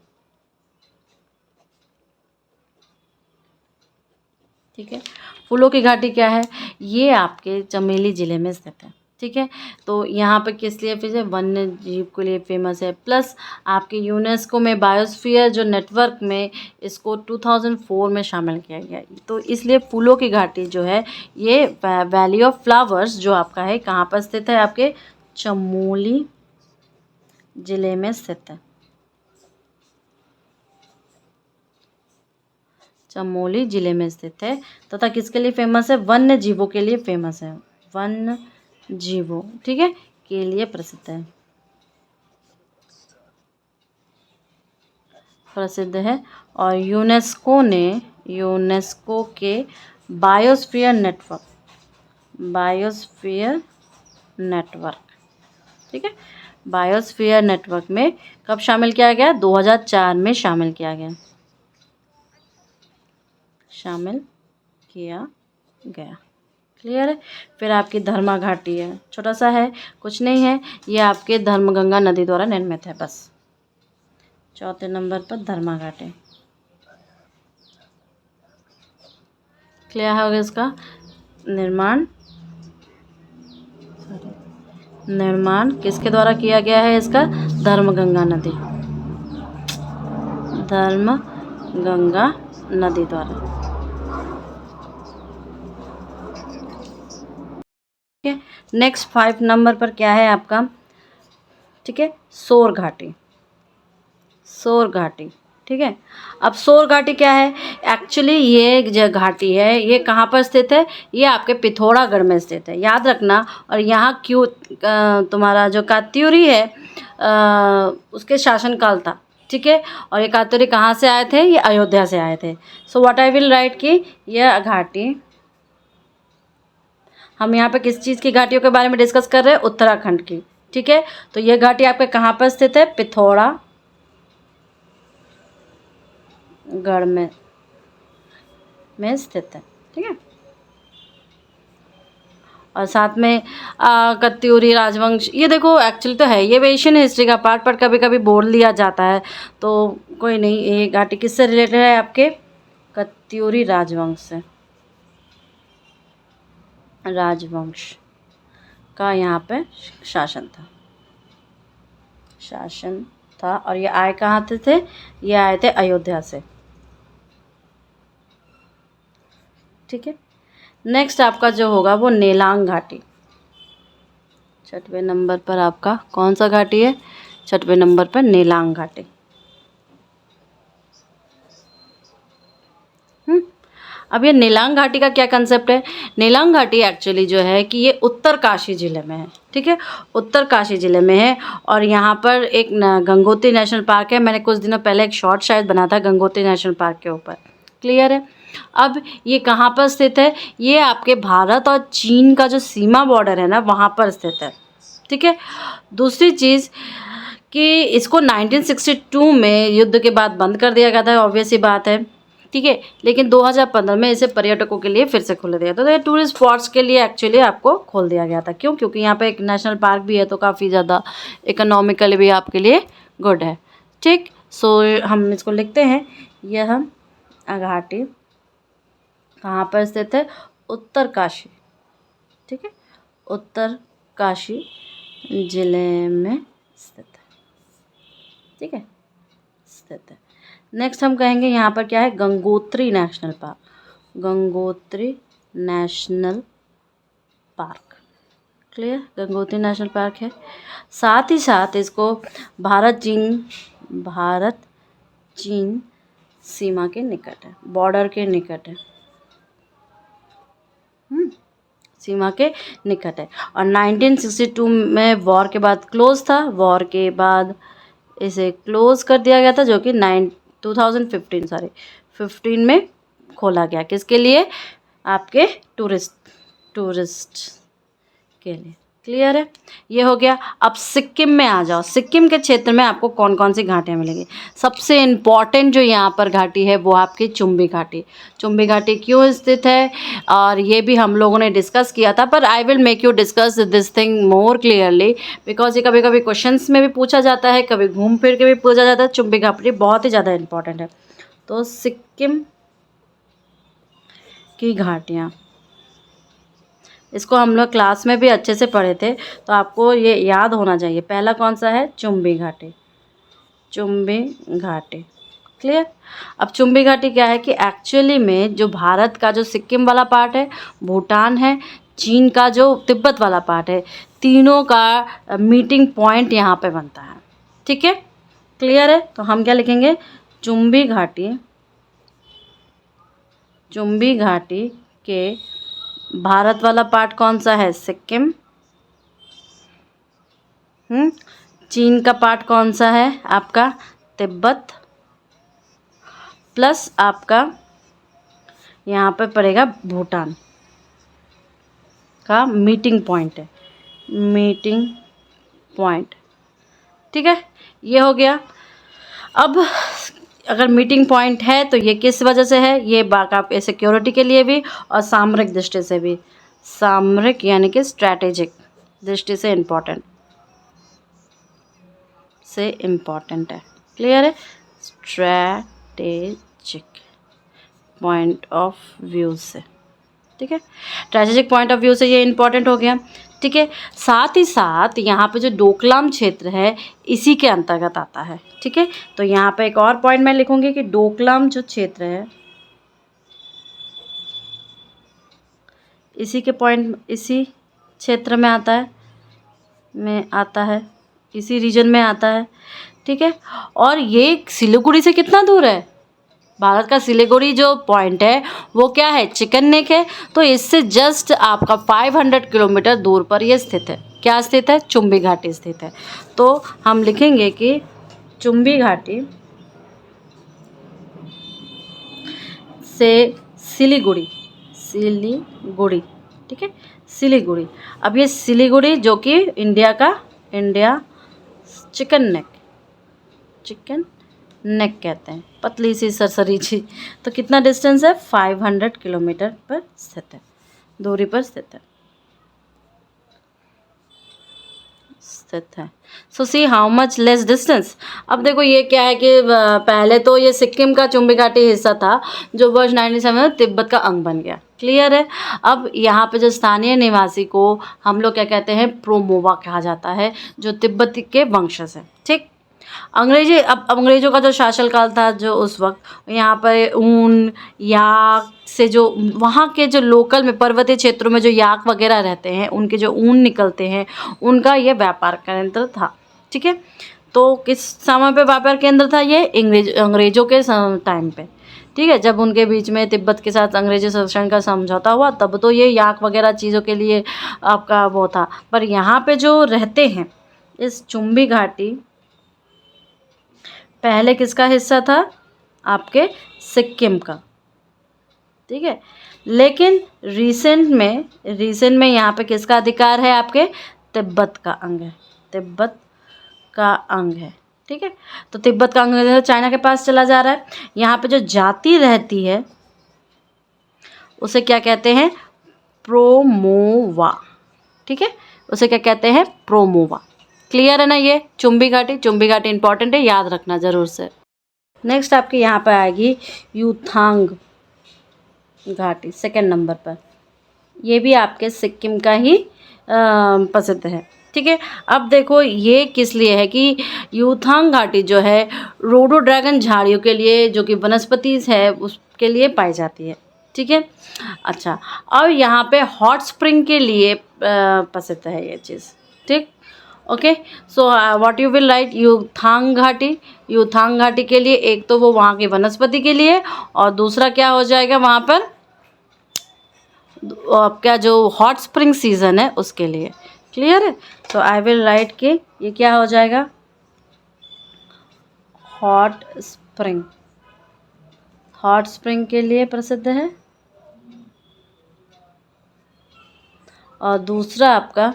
ठीक है, फूलों की घाटी क्या है? ये आपके चमेली ज़िले में स्थित है। ठीक है, तो यहाँ पे किस लिए फिर वन्य जीव के लिए फेमस है, प्लस आपके यूनेस्को में बायोस्फीयर जो नेटवर्क में इसको 2004 में शामिल किया गया। तो इसलिए फूलों की घाटी जो है ये वैली ऑफ फ्लावर्स जो आपका है कहाँ पर स्थित है? आपके चमोली ज़िले में स्थित है। चमोली ज़िले में स्थित है, तथा किसके लिए फेमस है? वन्य जीवों के लिए फेमस है, वन्य जीवों, ठीक है, के लिए प्रसिद्ध है, प्रसिद्ध है। और यूनेस्को के बायोस्फीयर नेटवर्क, ठीक है, बायोस्फीयर नेटवर्क में कब शामिल किया गया? 2004 में शामिल किया गया, क्लियर है। फिर आपकी धर्मा घाटी है, छोटा सा है, कुछ नहीं है, ये आपके धर्मगंगा नदी द्वारा निर्मित है बस। चौथे नंबर पर धर्मा घाटी, क्लियर होगा। इसका निर्माण किसके द्वारा किया गया है? इसका धर्मगंगा नदी द्वारा। ठीक है, नेक्स्ट 5 नंबर पर क्या है आपका? ठीक है, सोर घाटी। ठीक है, अब सोर घाटी क्या है? एक्चुअली ये जो घाटी है ये कहाँ पर स्थित है? ये आपके पिथौरागढ़ में स्थित है, याद रखना। और यहाँ क्यों तुम्हारा जो कात्यूरी है उसके शासनकाल था। ठीक है, और ये कात्यूरी कहाँ से आए थे? ये अयोध्या से आए थे। So what I will right की यह घाटी, हम यहाँ पे किस चीज़ की घाटियों के बारे में डिस्कस कर रहे हैं? उत्तराखंड की। ठीक है, तो यह घाटी आपके कहाँ पर स्थित है? पिथौरागढ़ में स्थित है। ठीक है, और साथ में कत्यूरी राजवंश, ये देखो एक्चुअली तो है ये एशियन हिस्ट्री का पार्ट, पर कभी कभी बोल लिया जाता है, तो कोई नहीं। ये घाटी किससे रिलेटेड है? आपके कत्यूरी राजवंश से, का यहाँ पे शासन था और ये आए कहाँ से थे? ये आए थे अयोध्या से। ठीक है, नेक्स्ट आपका जो होगा वो नेलांग घाटी। 6वें नंबर पर आपका कौन सा घाटी है? 6वें नंबर पर नेलांग घाटी। अब ये नेलांग घाटी का क्या कंसेप्ट है? नेलांग घाटी एक्चुअली जो है कि ये उत्तरकाशी ज़िले में है। ठीक है, उत्तरकाशी ज़िले में है और यहाँ पर एक गंगोत्री नेशनल पार्क है। मैंने कुछ दिनों पहले एक शॉर्ट शायद बना था गंगोत्री नेशनल पार्क के ऊपर। क्लियर है? अब ये कहाँ पर स्थित है? ये आपके भारत और चीन का जो सीमा बॉर्डर है ना, वहाँ पर स्थित है। ठीक है, दूसरी चीज़ कि इसको 1962 में युद्ध के बाद बंद कर दिया गया था, ऑब्वियस सी बात है। ठीक है, लेकिन 2015 में इसे पर्यटकों के लिए फिर से खोल दिया था। तो ये टूरिस्ट स्पॉट्स के लिए एक्चुअली आपको खोल दिया गया था। क्यों? क्योंकि यहाँ पे एक नेशनल पार्क भी है, तो काफ़ी ज़्यादा इकोनॉमिकली भी आपके लिए गुड है। ठीक, सो हम इसको लिखते हैं। यह घाटी कहाँ पर स्थित है? उत्तरकाशी। ठीक है, उत्तरकाशी जिले में स्थित है। ठीक है, स्थित है। नेक्स्ट हम कहेंगे यहाँ पर क्या है? Gangotri national park. Gangotri national park. Clear? Gangotri national park है। साथ ही साथ इसको भारत चीन सीमा के निकट है, बॉर्डर के निकट है। सीमा के निकट है और 1962 में वॉर के बाद क्लोज था। वॉर के बाद इसे क्लोज कर दिया गया था, जो कि 2015 में खोला गया। किसके लिए? आपके टूरिस्ट के लिए। क्लियर है? ये हो गया। अब सिक्किम में आ जाओ। सिक्किम के क्षेत्र में आपको कौन कौन सी घाटियाँ मिलेंगी? सबसे इम्पॉर्टेंट जो यहाँ पर घाटी है वो आपकी चुम्बी घाटी। चुम्बी घाटी क्यों स्थित है और ये भी हम लोगों ने डिस्कस किया था, पर I will make you discuss this thing more clearly, because ये कभी कभी क्वेश्चंस में भी पूछा जाता है, कभी घूम फिर के भी पूछा जाता है। चुम्बी घाटी बहुत ही ज़्यादा इम्पॉर्टेंट है। तो सिक्किम की घाटियाँ, इसको हम लोग क्लास में भी अच्छे से पढ़े थे, तो आपको ये याद होना चाहिए। पहला कौन सा है? चुम्बी घाटी। चुम्बी घाटी। क्लियर? अब चुम्बी घाटी क्या है कि एक्चुअली में जो भारत का जो सिक्किम वाला पार्ट है, भूटान है, चीन का जो तिब्बत वाला पार्ट है, तीनों का मीटिंग पॉइंट यहाँ पे बनता है। ठीक है, क्लियर है? तो हम क्या लिखेंगे? चुम्बी घाटी। चुम्बी घाटी के भारत वाला पार्ट कौन सा है? सिक्किम। चीन का पार्ट कौन सा है? आपका तिब्बत। प्लस आपका यहाँ पे पड़ेगा भूटान का मीटिंग पॉइंट है। Meeting point. ठीक है, ये हो गया। अब अगर मीटिंग पॉइंट है तो ये किस वजह से है? ये आपके सिक्योरिटी के लिए भी और सामरिक दृष्टि से भी। सामरिक यानी कि स्ट्रैटेजिक दृष्टि से इम्पोर्टेंट है। क्लियर है? स्ट्रैटेजिक पॉइंट ऑफ व्यू से। ठीक है, स्ट्रैटेजिक पॉइंट ऑफ व्यू से ये इम्पॉर्टेंट हो गया। ठीक है, साथ ही साथ यहाँ पे जो डोकलाम क्षेत्र है इसी के अंतर्गत आता है। ठीक है, तो यहाँ पे एक और पॉइंट मैं लिखूंगी कि डोकलाम जो क्षेत्र है इसी क्षेत्र में आता है, इसी रीजन में आता है। ठीक है, और ये सिलीगुड़ी से कितना दूर है? भारत का सिलीगुड़ी जो पॉइंट है वो क्या है? चिकन नेक है। तो इससे जस्ट आपका 500 किलोमीटर दूर पर ये स्थित है। क्या स्थित है? चुम्बी घाटी स्थित है। तो हम लिखेंगे कि चुम्बी घाटी से सिलीगुड़ी। ठीक है, सिलीगुड़ी। अब ये सिलीगुड़ी जो कि इंडिया चिकन नेक कहते हैं, पतली सी सरसरी सी। तो कितना डिस्टेंस है? 500 किलोमीटर पर स्थित है, दूरी पर स्थित है। स्थित है। So see how much less distance. अब देखो ये क्या है कि पहले तो ये सिक्किम का चुंबी घाटी हिस्सा था जो वर्ष 97 में तिब्बत का अंग बन गया। क्लियर है। अब यहाँ पे जो स्थानीय निवासी को हम लोग क्या कहते हैं, प्रोमोवा कहा जाता है, जो तिब्बती के वंशज है। ठीक। अब अंग्रेजों का जो शासनकाल था जो उस वक्त यहाँ पर ऊन याक से जो वहाँ के जो लोकल में पर्वतीय क्षेत्रों में जो याक वगैरह रहते हैं उनके जो ऊन निकलते हैं उनका ये व्यापार केंद्र था। ठीक है। तो किस समय पे व्यापार केंद्र था ये? अंग्रेजों के टाइम पे। ठीक है। जब उनके बीच में तिब्बत के साथ अंग्रेजी शासन का समझौता हुआ तब तो ये याक वगैरह चीज़ों के लिए आपका वो था। पर यहाँ पे जो रहते हैं इस चुंबी घाटी पहले किसका हिस्सा था? आपके सिक्किम का। ठीक है। लेकिन रिसेंट में यहाँ पे किसका अधिकार है? आपके तिब्बत का अंग है। तिब्बत का अंग है। ठीक है। तो तिब्बत का अंग चाइना के पास चला जा रहा है। यहाँ पे जो जाति रहती है उसे क्या कहते हैं? प्रोमोवा। ठीक है। उसे क्या कहते हैं? प्रोमोवा। क्लियर है ना? ये चुंबी घाटी इंपॉर्टेंट है, याद रखना ज़रूर से। नेक्स्ट आपके यहाँ पर आएगी यूथांग घाटी सेकंड नंबर पर। ये भी आपके सिक्किम का ही प्रसिद्ध है। ठीक है। अब देखो ये किस लिए है कि यूथांग घाटी जो है रोडोड्रैगन झाड़ियों के लिए, जो कि वनस्पति है, उसके लिए पाई जाती है। ठीक है। अच्छा, और यहाँ पे हॉट स्प्रिंग के लिए प्रसिद्ध है ये चीज़। ठीक। Okay. So what you will write? Yumthang घाटी के लिए एक तो वो वहाँ की वनस्पति के लिए और दूसरा क्या हो जाएगा वहाँ पर आपका जो हॉट स्प्रिंग सीजन है उसके लिए। क्लियर है। तो आई विल राइट कि ये क्या हो जाएगा? हॉट स्प्रिंग के लिए प्रसिद्ध है। और दूसरा आपका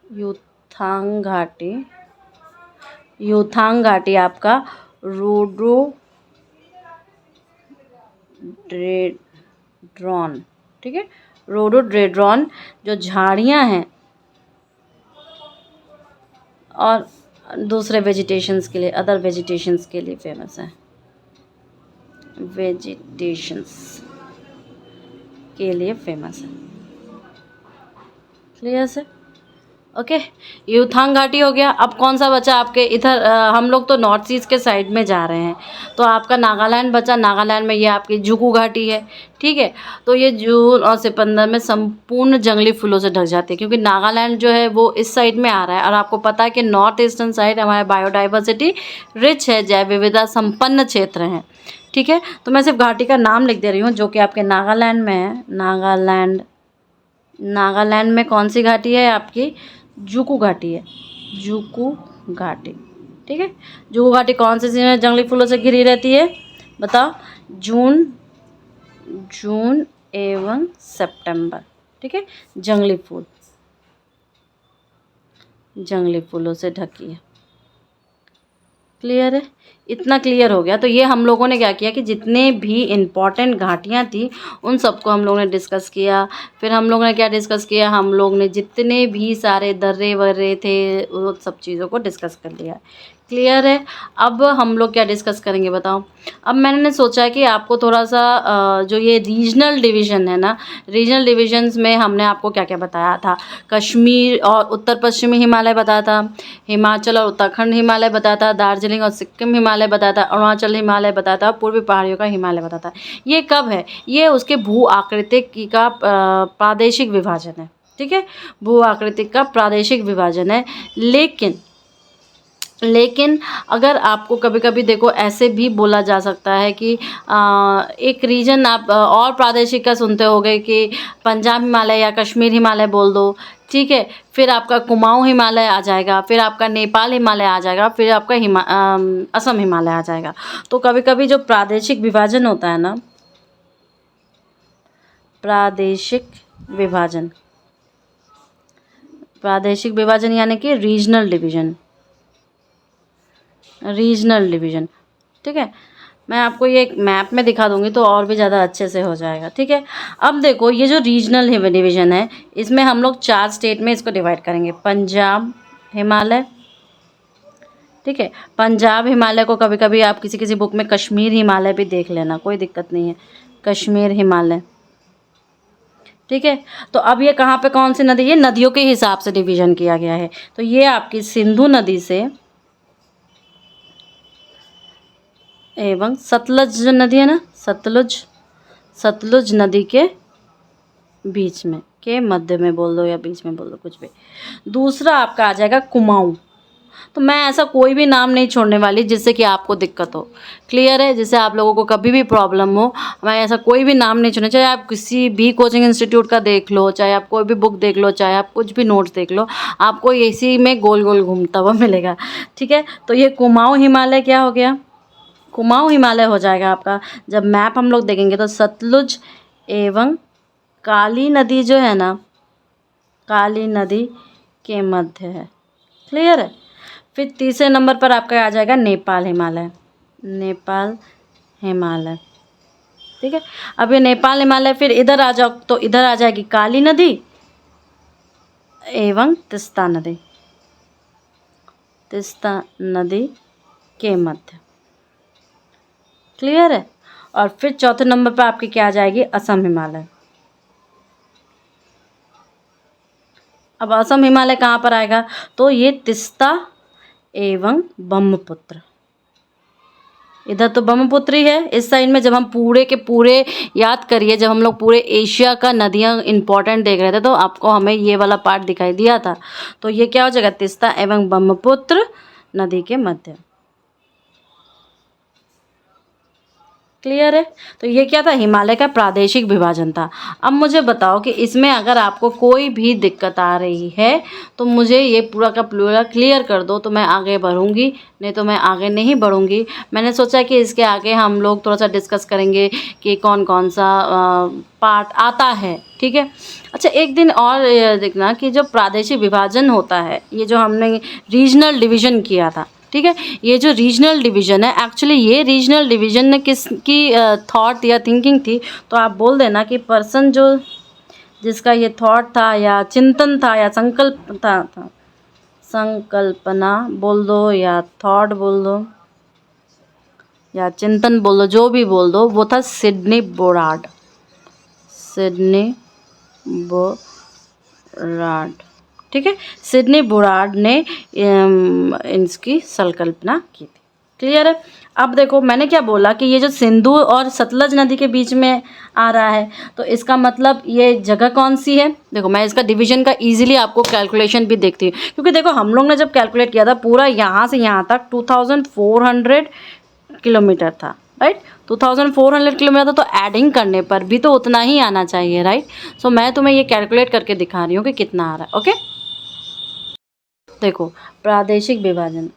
यूथांग घाटी आपका रोडोडेंड्रॉन। ठीक है। रोडोडेंड्रॉन जो झाड़ियाँ हैं और दूसरे वेजिटेशंस के लिए, अदर वेजिटेशंस के लिए फेमस है। क्लियर से? ओके। यूथांग घाटी हो गया। अब कौन सा बचा आपके इधर? हम लोग तो नॉर्थ ईस्ट के साइड में जा रहे हैं तो आपका नागालैंड बचा। नागालैंड में ये आपकी जुकू घाटी है। ठीक है। तो ये जून और सितंबर में संपूर्ण जंगली फूलों से ढक जाती है क्योंकि नागालैंड जो है वो इस साइड में आ रहा है और आपको पता है कि नॉर्थ ईस्टर्न साइड हमारा बायोडाइवर्सिटी रिच है, जैव विविधता संपन्न क्षेत्र हैं। ठीक है। तो मैं सिर्फ घाटी का नाम लिख दे रही हूँ जो कि आपके नागालैंड में है। नागालैंड में कौन सी घाटी है? आपकी जुकू घाटी है। जुकू घाटी। ठीक है। जुकू घाटी कौन से सीजन में जंगली फूलों से घिरी रहती है? बताओ। जून एवं सितंबर। ठीक है। जंगली फूलों से ढकी है। क्लियर है? इतना क्लियर हो गया। तो ये हम लोगों ने क्या किया कि जितने भी इम्पॉर्टेंट घाटियाँ थी उन सबको हम लोगों ने डिस्कस किया। फिर हम लोगों ने क्या डिस्कस किया? हम लोग ने जितने भी सारे दर्रे वर्रे थे वो सब चीज़ों को डिस्कस कर लिया। क्लियर है? अब हम लोग क्या डिस्कस करेंगे बताओ? अब मैंने सोचा है कि आपको थोड़ा सा जो ये रीजनल डिवीज़न है ना, रीजनल डिविजन्स में हमने आपको क्या क्या बताया था? कश्मीर और उत्तर पश्चिमी हिमालय बताया था, हिमाचल और उत्तराखंड हिमालय बताया था, दार्जिलिंग और सिक्किम हिमालय बताया था, अरुणाचल हिमालय बताया था, पूर्वी पहाड़ियों का हिमालय बताया था। ये कब है? ये उसके भू आकृतिक का प्रादेशिक विभाजन है। ठीक है। भू आकृतिक का प्रादेशिक विभाजन है। लेकिन अगर आपको कभी कभी देखो ऐसे भी बोला जा सकता है कि एक रीजन आप और प्रादेशिक का सुनते होगे कि पंजाब हिमालय या कश्मीर हिमालय बोल दो। ठीक है। फिर आपका कुमाऊं हिमालय आ जाएगा, फिर आपका नेपाल हिमालय आ जाएगा, फिर आपका असम हिमालय आ जाएगा। तो कभी कभी जो प्रादेशिक विभाजन होता है ना, प्रादेशिक विभाजन यानी कि रीजनल डिवीज़न। ठीक है। मैं आपको ये एक मैप में दिखा दूंगी तो और भी ज़्यादा अच्छे से हो जाएगा, ठीक है। अब देखो ये जो रीजनल डिवीज़न है, इसमें हम लोग 4 स्टेट में इसको डिवाइड करेंगे। पंजाब हिमालय, ठीक है। पंजाब हिमालय को कभी कभी आप किसी किसी बुक में कश्मीर हिमालय भी देख लेना, कोई दिक्कत नहीं है, कश्मीर हिमालय, ठीक है। तो अब ये कहाँ पे कौन सी नदी, ये नदियों के हिसाब से डिवीजन किया गया है। तो ये आपकी सिंधु नदी से एवं सतलज जो नदी है ना, सतलुज नदी के बीच में, के मध्य में बोल दो या बीच में बोल दो, कुछ भी। दूसरा आपका आ जाएगा कुमाऊं। तो मैं ऐसा कोई भी नाम नहीं छोड़ने वाली जिससे कि आपको दिक्कत हो, क्लियर है। जिससे आप लोगों को कभी भी प्रॉब्लम हो, मैं ऐसा कोई भी नाम नहीं छोड़ना, चाहे आप किसी भी कोचिंग इंस्टीट्यूट का देख लो, चाहे आप कोई भी बुक देख लो, चाहे आप कुछ भी नोट्स देख लो, आपको इसी में गोल गोल घूमता हुआ मिलेगा, ठीक है। तो ये कुमाऊं हिमालय क्या हो गया, कुमाऊं हिमालय हो जाएगा आपका। जब मैप हम लोग देखेंगे तो सतलुज एवं काली नदी जो है ना, काली नदी के मध्य है, क्लियर है। फिर तीसरे नंबर पर आपका आ जाएगा नेपाल हिमालय, नेपाल हिमालय, ठीक है। अब ये नेपाल हिमालय, फिर इधर आ जाओ तो इधर आ जाएगी काली नदी एवं तीस्ता नदी, तीस्ता नदी के मध्य, क्लियर है। और फिर चौथे नंबर पर आपकी क्या आ जाएगी, असम हिमालय। अब असम हिमालय कहाँ पर आएगा, तो ये तीस्ता एवं ब्रह्मपुत्र, इधर तो ब्रह्मपुत्र ही है इस साइड में। जब हम पूरे के पूरे याद करिए, जब हम लोग पूरे एशिया का नदियाँ इंपॉर्टेंट देख रहे थे तो आपको हमें ये वाला पार्ट दिखाई दिया था। तो ये क्या हो जाएगा, तीस्ता एवं ब्रह्मपुत्र नदी के मध्य, क्लियर है। तो ये क्या था, हिमालय का प्रादेशिक विभाजन था। अब मुझे बताओ कि इसमें अगर आपको कोई भी दिक्कत आ रही है तो मुझे ये पूरा का पूरा क्लियर कर दो, तो मैं आगे बढ़ूंगी, नहीं तो मैं आगे नहीं बढ़ूंगी। मैंने सोचा कि इसके आगे हम लोग थोड़ा सा डिस्कस करेंगे कि कौन कौन सा पार्ट आता है, ठीक है। अच्छा, एक दिन और देखना कि जो प्रादेशिक विभाजन होता है, ये जो हमने रीजनल डिवीज़न किया था, ठीक है, ये जो रीजनल डिवीज़न है, एक्चुअली ये रीजनल डिवीज़न ने किसकी थॉट या थिंकिंग थी, तो आप बोल देना कि पर्सन जो जिसका ये थॉट था या चिंतन था या संकल्प था संकल्पना बोल दो या थॉट बोल दो या चिंतन बोल दो, जो भी बोल दो, वो था सिडनी बोराड, सिडनी बोराड, ठीक है। सिडनी बोराड ने इसकी संकल्पना की थी, क्लियर है। अब देखो मैंने क्या बोला कि ये जो सिंधु और सतलज नदी के बीच में आ रहा है, तो इसका मतलब ये जगह कौन सी है। देखो मैं इसका डिवीजन का इजीली आपको कैलकुलेशन भी देखती हूँ, क्योंकि देखो हम लोग ने जब कैलकुलेट किया था पूरा यहाँ से यहाँ तक 2400 किलोमीटर था, राइट। 2400 किलोमीटर था, तो एडिंग करने पर भी तो उतना ही आना चाहिए, राइट। सो मैं तुम्हें ये कैलकुलेट करके दिखा रही हूँ कि कितना आ रहा है, ओके। देखो प्रादेशिक विभाजन,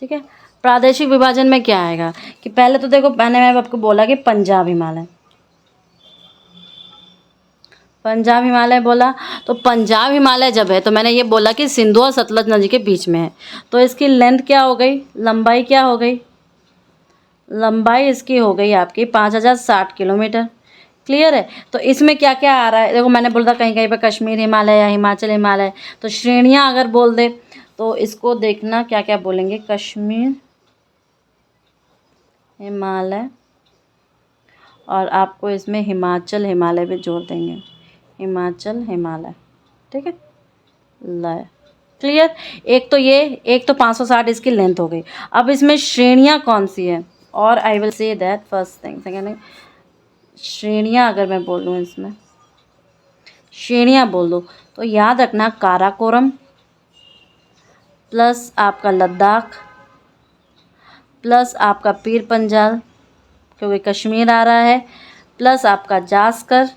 ठीक है। प्रादेशिक विभाजन में क्या आएगा कि पहले तो देखो, मैंने आपको बोला कि पंजाब हिमालय, पंजाब हिमालय बोला, तो पंजाब हिमालय जब है तो मैंने ये बोला कि सिंधु और सतलज नदी के बीच में है, तो इसकी लेंथ क्या हो गई, लंबाई क्या हो गई, लंबाई इसकी हो गई आपकी 5060 किलोमीटर, क्लियर है। तो इसमें क्या क्या आ रहा है, देखो मैंने बोला था कहीं कहीं पर कश्मीर हिमालय या हिमाचल हिमालय, तो श्रेणियाँ अगर बोल दे तो इसको देखना क्या क्या बोलेंगे, कश्मीर हिमालय, और आपको इसमें हिमाचल हिमालय भी जोड़ देंगे, हिमाचल हिमालय, ठीक है, लय, क्लियर। एक तो ये, एक तो 560 इसकी लेंथ हो गई। अब इसमें श्रेणियाँ कौन सी है, और आई will say that first thing, second श्रेणियाँ अगर मैं बोल दूँ, इसमें श्रेणियाँ बोल दो तो याद रखना काराकोरम प्लस आपका लद्दाख प्लस आपका पीर पंजाल क्योंकि कश्मीर आ रहा है, प्लस आपका जास्कर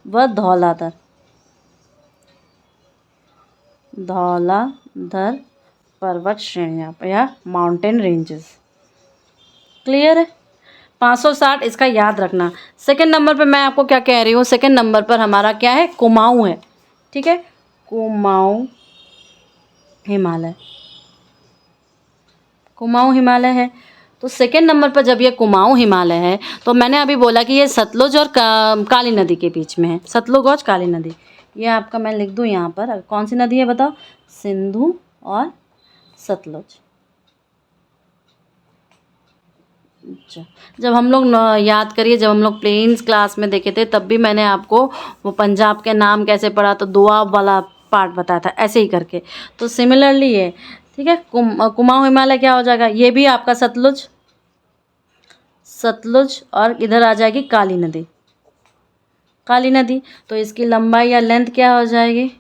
व धौलाधर, धौलाधर पर्वत श्रेणियाँ या माउंटेन रेंजेस, क्लियर है। 560 इसका याद रखना। सेकंड नंबर पे मैं आपको क्या कह रही हूँ, सेकंड नंबर पर हमारा क्या है, कुमाऊँ है, ठीक है, कुमाऊँ हिमालय, कुमाऊं हिमालय है। तो सेकेंड नंबर पर जब ये कुमाऊं हिमालय है तो मैंने अभी बोला कि ये सतलुज और काली नदी के बीच में है, सतलुज और काली नदी। ये आपका मैं लिख दूँ यहाँ पर, कौन सी नदी है बताओ, सिंधु और सतलुज। अच्छा, जब हम लोग याद करिए, जब हम लोग प्लेन्स क्लास में देखे थे तब भी मैंने आपको वो पंजाब के नाम कैसे पढ़ा, तो दोआब वाला पार्ट बताया था ऐसे ही करके। तो सिमिलरली ये ठीक है, कुमाऊं हिमालय क्या हो जाएगा, ये भी आपका सतलुज, सतलुज और इधर आ जाएगी काली नदी, काली नदी। तो इसकी लंबाई या लेंथ क्या हो जाएगी,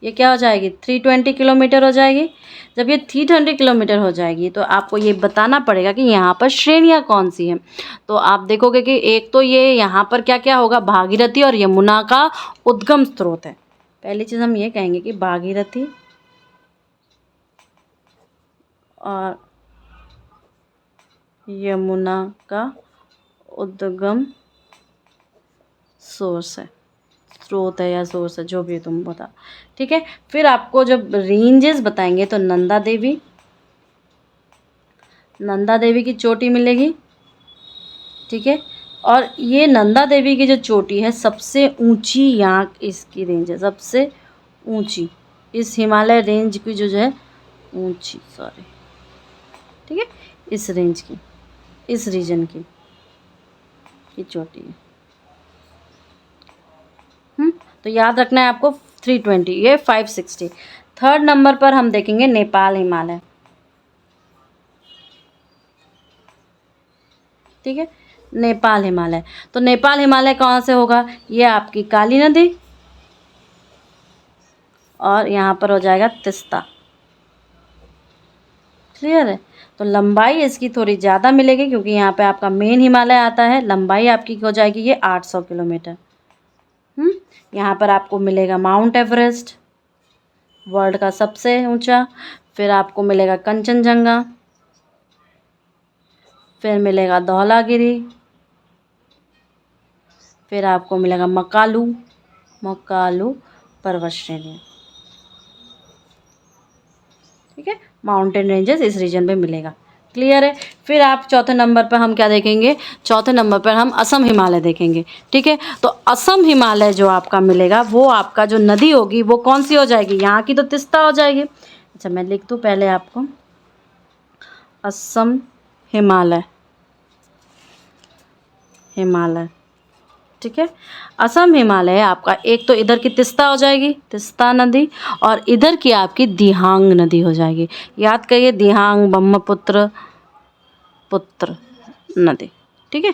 ये क्या हो जाएगी 320 किलोमीटर हो जाएगी। जब ये 320 किलोमीटर हो जाएगी तो आपको ये बताना पड़ेगा कि यहाँ पर श्रेणियाँ कौन सी हैं। तो आप देखोगे कि एक तो ये यहाँ पर क्या क्या होगा, भागीरथी और यमुना का उद्गम स्रोत है। पहली चीज़ हम ये कहेंगे कि भागीरथी और यमुना का उद्गम सोर्स है, स्रोत है या सोर्स है, जो भी तुम बता, ठीक है। फिर आपको जब रेंजेस बताएंगे तो नंदा देवी, नंदा देवी की चोटी मिलेगी, ठीक है। और ये नंदा देवी की जो चोटी है सबसे ऊंची, यहाँ इसकी रेंज है सबसे ऊंची, इस हिमालय रेंज की जो है ऊंची, सॉरी, ठीक है, इस रेंज की, इस रीजन की चोटी है। तो याद रखना है आपको 320, ये 560। थर्ड नंबर पर हम देखेंगे नेपाल हिमालय, ठीक है, नेपाल हिमालय। तो नेपाल हिमालय कहाँ से होगा, ये आपकी काली नदी और यहाँ पर हो जाएगा तिस्ता, क्लियर है। तो लंबाई इसकी थोड़ी ज़्यादा मिलेगी क्योंकि यहाँ पे आपका मेन हिमालय आता है, लंबाई आपकी हो जाएगी ये 800 किलोमीटर। यहाँ पर आपको मिलेगा माउंट एवरेस्ट, वर्ल्ड का सबसे ऊंचा, फिर आपको मिलेगा कंचनजंगा, फिर मिलेगा धौलागिरी, फिर आपको मिलेगा मकालू, मकालू पर्वत श्रेणी, ठीक है, माउंटेन रेंजेस इस रीजन पे मिलेगा, क्लियर है। फिर आप चौथे नंबर पर हम क्या देखेंगे, चौथे नंबर पर हम असम हिमालय देखेंगे, ठीक है। तो असम हिमालय जो आपका मिलेगा वो आपका जो नदी होगी वो कौन सी हो जाएगी, यहाँ की तो तिस्ता हो जाएगी। अच्छा, मैं लिख दूँ पहले आपको, असम हिमालय, हिमालय, ठीक है। असम हिमालय आपका एक तो इधर की तिस्ता हो जाएगी, तिस्ता नदी, और इधर की आपकी दिहांग नदी हो जाएगी। याद करिए, दिहांग ब्रह्मपुत्र पुत्र नदी, ठीक है।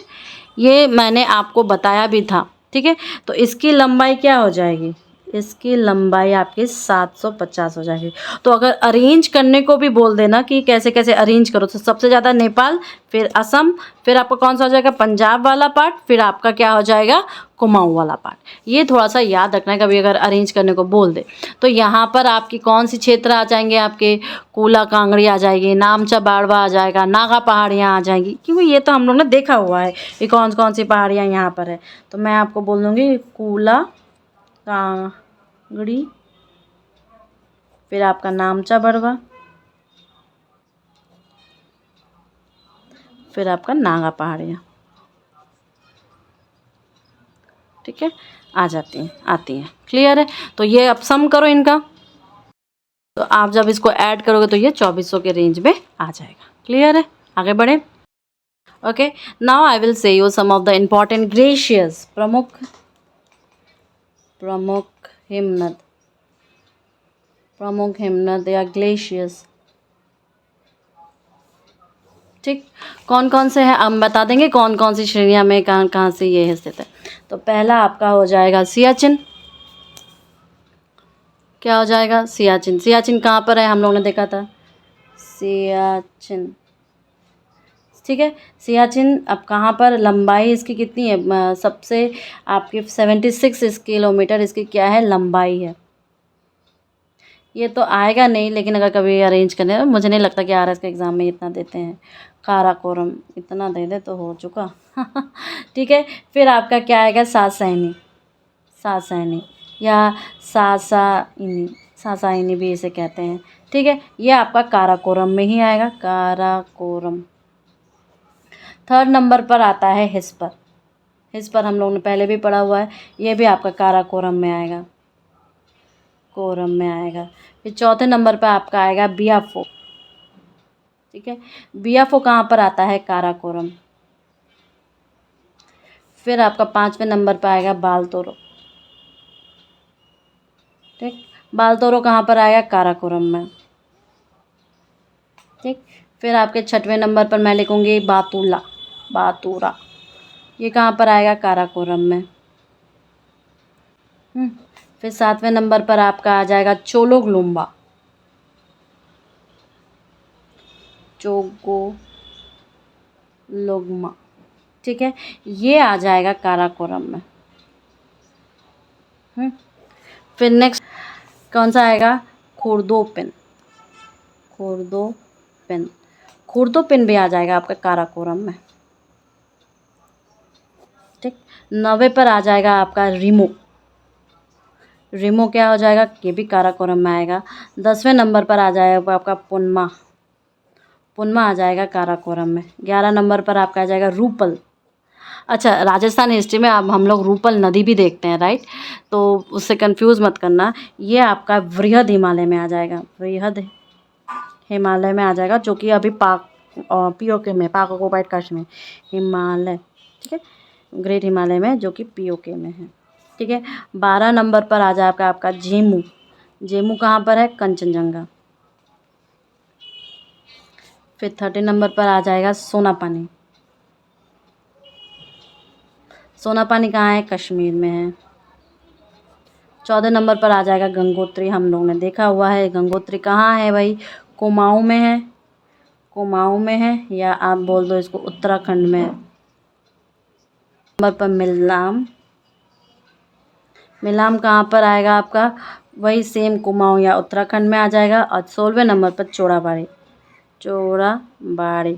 ये मैंने आपको बताया भी था, ठीक है। तो इसकी लंबाई क्या हो जाएगी, इसकी लंबाई आपकी 750 हो जाएगी। तो अगर अरेंज करने को भी बोल देना कि कैसे कैसे अरेंज करो, तो सबसे ज़्यादा नेपाल, फिर असम, फिर आपका कौन सा हो जाएगा पंजाब वाला पार्ट, फिर आपका क्या हो जाएगा कुमाऊं वाला पार्ट। ये थोड़ा सा याद रखना है, कभी अगर अरेंज करने को बोल दे तो यहाँ पर आपकी कौन सी क्षेत्र आ जाएंगे, आपके कूला कांगड़ी आ जाएगी, नामचा बाड़वा आ जाएगा, नागा पहाड़ियाँ आ जाएंगी, क्योंकि ये तो हम लोग ने देखा हुआ है कि कौन कौन सी पहाड़ियाँ यहाँ पर है। तो मैं आपको बोल दूँगी कूला कांगड़ी, फिर आपका नामचा बड़वा, फिर आपका नागा पहाड़ियाँ, ठीक है, आ जाती हैं, आती हैं, क्लियर है। तो ये अब सम करो इनका, तो आप जब इसको ऐड करोगे तो ये 2400 के रेंज में आ जाएगा, क्लियर है। आगे बढ़े, okay. Now I will say you some of the important glaciers, प्रमुख प्रमुख हिमनद, प्रमुख हिमनद या ग्लेशियर्स, ठीक, कौन कौन से हैं हम बता देंगे, कौन कौन सी श्रेणियाँ में कहाँ कहाँ से ये स्थित है। तो पहला आपका हो जाएगा सियाचिन, क्या हो जाएगा सियाचिन, सियाचिन कहाँ पर है, हम लोगों ने देखा था सियाचिन, ठीक है। सियाचिन अब कहाँ पर, लंबाई इसकी कितनी है, सबसे आपकी 76 किलोमीटर इसकी क्या है लंबाई है। ये तो आएगा नहीं, लेकिन अगर कभी अरेंज करने, मुझे नहीं लगता कि आरएस के एग्ज़ाम में इतना देते हैं, काराकोरम इतना दे दे तो हो चुका ठीक है। फिर आपका क्या आएगा सासैनी, सासैनी या सासाइनी, सासाइनी भी इसे कहते हैं, ठीक है, ये आपका काराकोरम में ही आएगा, काराकोरम। थर्ड नंबर पर आता है हिस्पर। हिस्पर हम लोगों ने पहले भी पढ़ा हुआ है, ये भी आपका काराकोरम में आएगा, कोरम में आएगा। फिर चौथे नंबर पर आपका आएगा बियाफो। ठीक है, बियाफो कहाँ पर आता है, काराकोरम। फिर आपका पाँचवें नंबर पर आएगा बालतोरो। ठीक, बालतोरो कहाँ पर आएगा, काराकोरम में। ठीक, फिर आपके छठवें नंबर पर मैं लिखूँगी बातूला, बातूरा, ये कहाँ पर आएगा, काराकोरम में। फिर सातवें नंबर पर आपका आ जाएगा चोलोग्लुम्बा, चोगोलोग्मा। ठीक है, ये आ जाएगा काराकोरम में। फिर नेक्स्ट कौन सा आएगा, खुर्दोपिन, खुर्दोपिन, खुर्दोपिन भी आ जाएगा आपका काराकोरम में। ठीक, 9वें पर आ जाएगा आपका रीमो। रीमो क्या हो जाएगा, ये भी काराकोरम में आएगा। 10वें नंबर पर आ जाएगा आपका पुनमा। पुनमा आ जाएगा काराकोरम में। 11 नंबर पर आपका आ जाएगा रूपल। अच्छा, राजस्थान हिस्ट्री में अब हम लोग रूपल नदी भी देखते हैं, राइट, तो उससे कंफ्यूज मत करना। ये आपका वृहद हिमालय में आ जाएगा, वृहद हिमालय में आ जाएगा, जो कि अभी पाक पीओके में, पाक ऑक्युपाइड कश्मीर हिमालय, ठीक है, ग्रेट हिमालय में, जो कि पीओके में है। ठीक है, 12 नंबर पर आ जाएगा आपका जेमू। जेमू कहाँ पर है, कंचनजंगा। फिर 13 नंबर पर आ जाएगा सोनापानी। सोनापानी कहाँ है, कश्मीर में है। 14 नंबर पर आ जाएगा गंगोत्री। हम लोगों ने देखा हुआ है, गंगोत्री कहाँ है भाई, कुमाऊं में है, कुमाऊं में है, या आप बोल दो इसको उत्तराखंड में है। नंबर पर मिलाम, मिलाम कहाँ पर आएगा आपका, वही सेम कुमाऊं या उत्तराखंड में आ जाएगा। और 16वें नंबर पर चोड़ाबाड़ी, चोड़ाबाड़ी,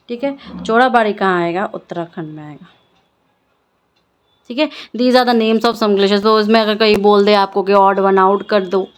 ठीक है, चोड़ाबाड़ी कहाँ आएगा, उत्तराखंड में आएगा। ठीक है, these are the names of some glaciers. तो इसमें अगर कहीं बोल दे आपको कि ऑड वन आउट कर दो,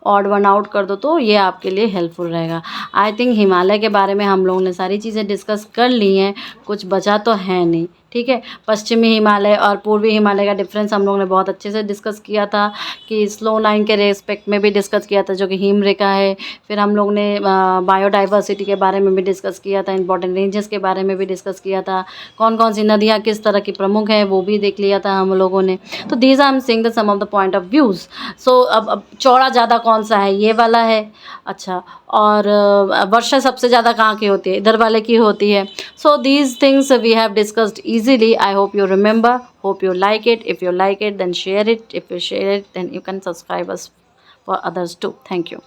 ऑड वन आउट कर दो, तो ये आपके लिए हेल्पफुल रहेगा। आई थिंक हिमालय के बारे में हम लोगों ने सारी चीज़ें डिस्कस कर ली हैं, कुछ बचा तो है नहीं। ठीक है, पश्चिमी हिमालय और पूर्वी हिमालय का डिफरेंस हम लोगों ने बहुत अच्छे से डिस्कस किया था, कि स्लो लाइन के रेस्पेक्ट में भी डिस्कस किया था, जो कि हिम रेखा है। फिर हम लोग ने बायोडाइवर्सिटी के बारे में भी डिस्कस किया था, इंपॉर्टेंट रेंजेस के बारे में भी डिस्कस किया था, कौन कौन सी नदियाँ किस तरह की प्रमुख हैं वो भी देख लिया था हम लोगों ने। तो these I am saying the some of the point of views. सो अब चौड़ा ज़्यादा कौन सा है, ये वाला है। अच्छा, और वर्षा सबसे ज़्यादा कहाँ की होती है, इधर वाले की होती है। So these things we have discussed easily. I hope you remember, hope you like it. If you like it, then share it. If you share it, then you can subscribe us for others too. Thank you.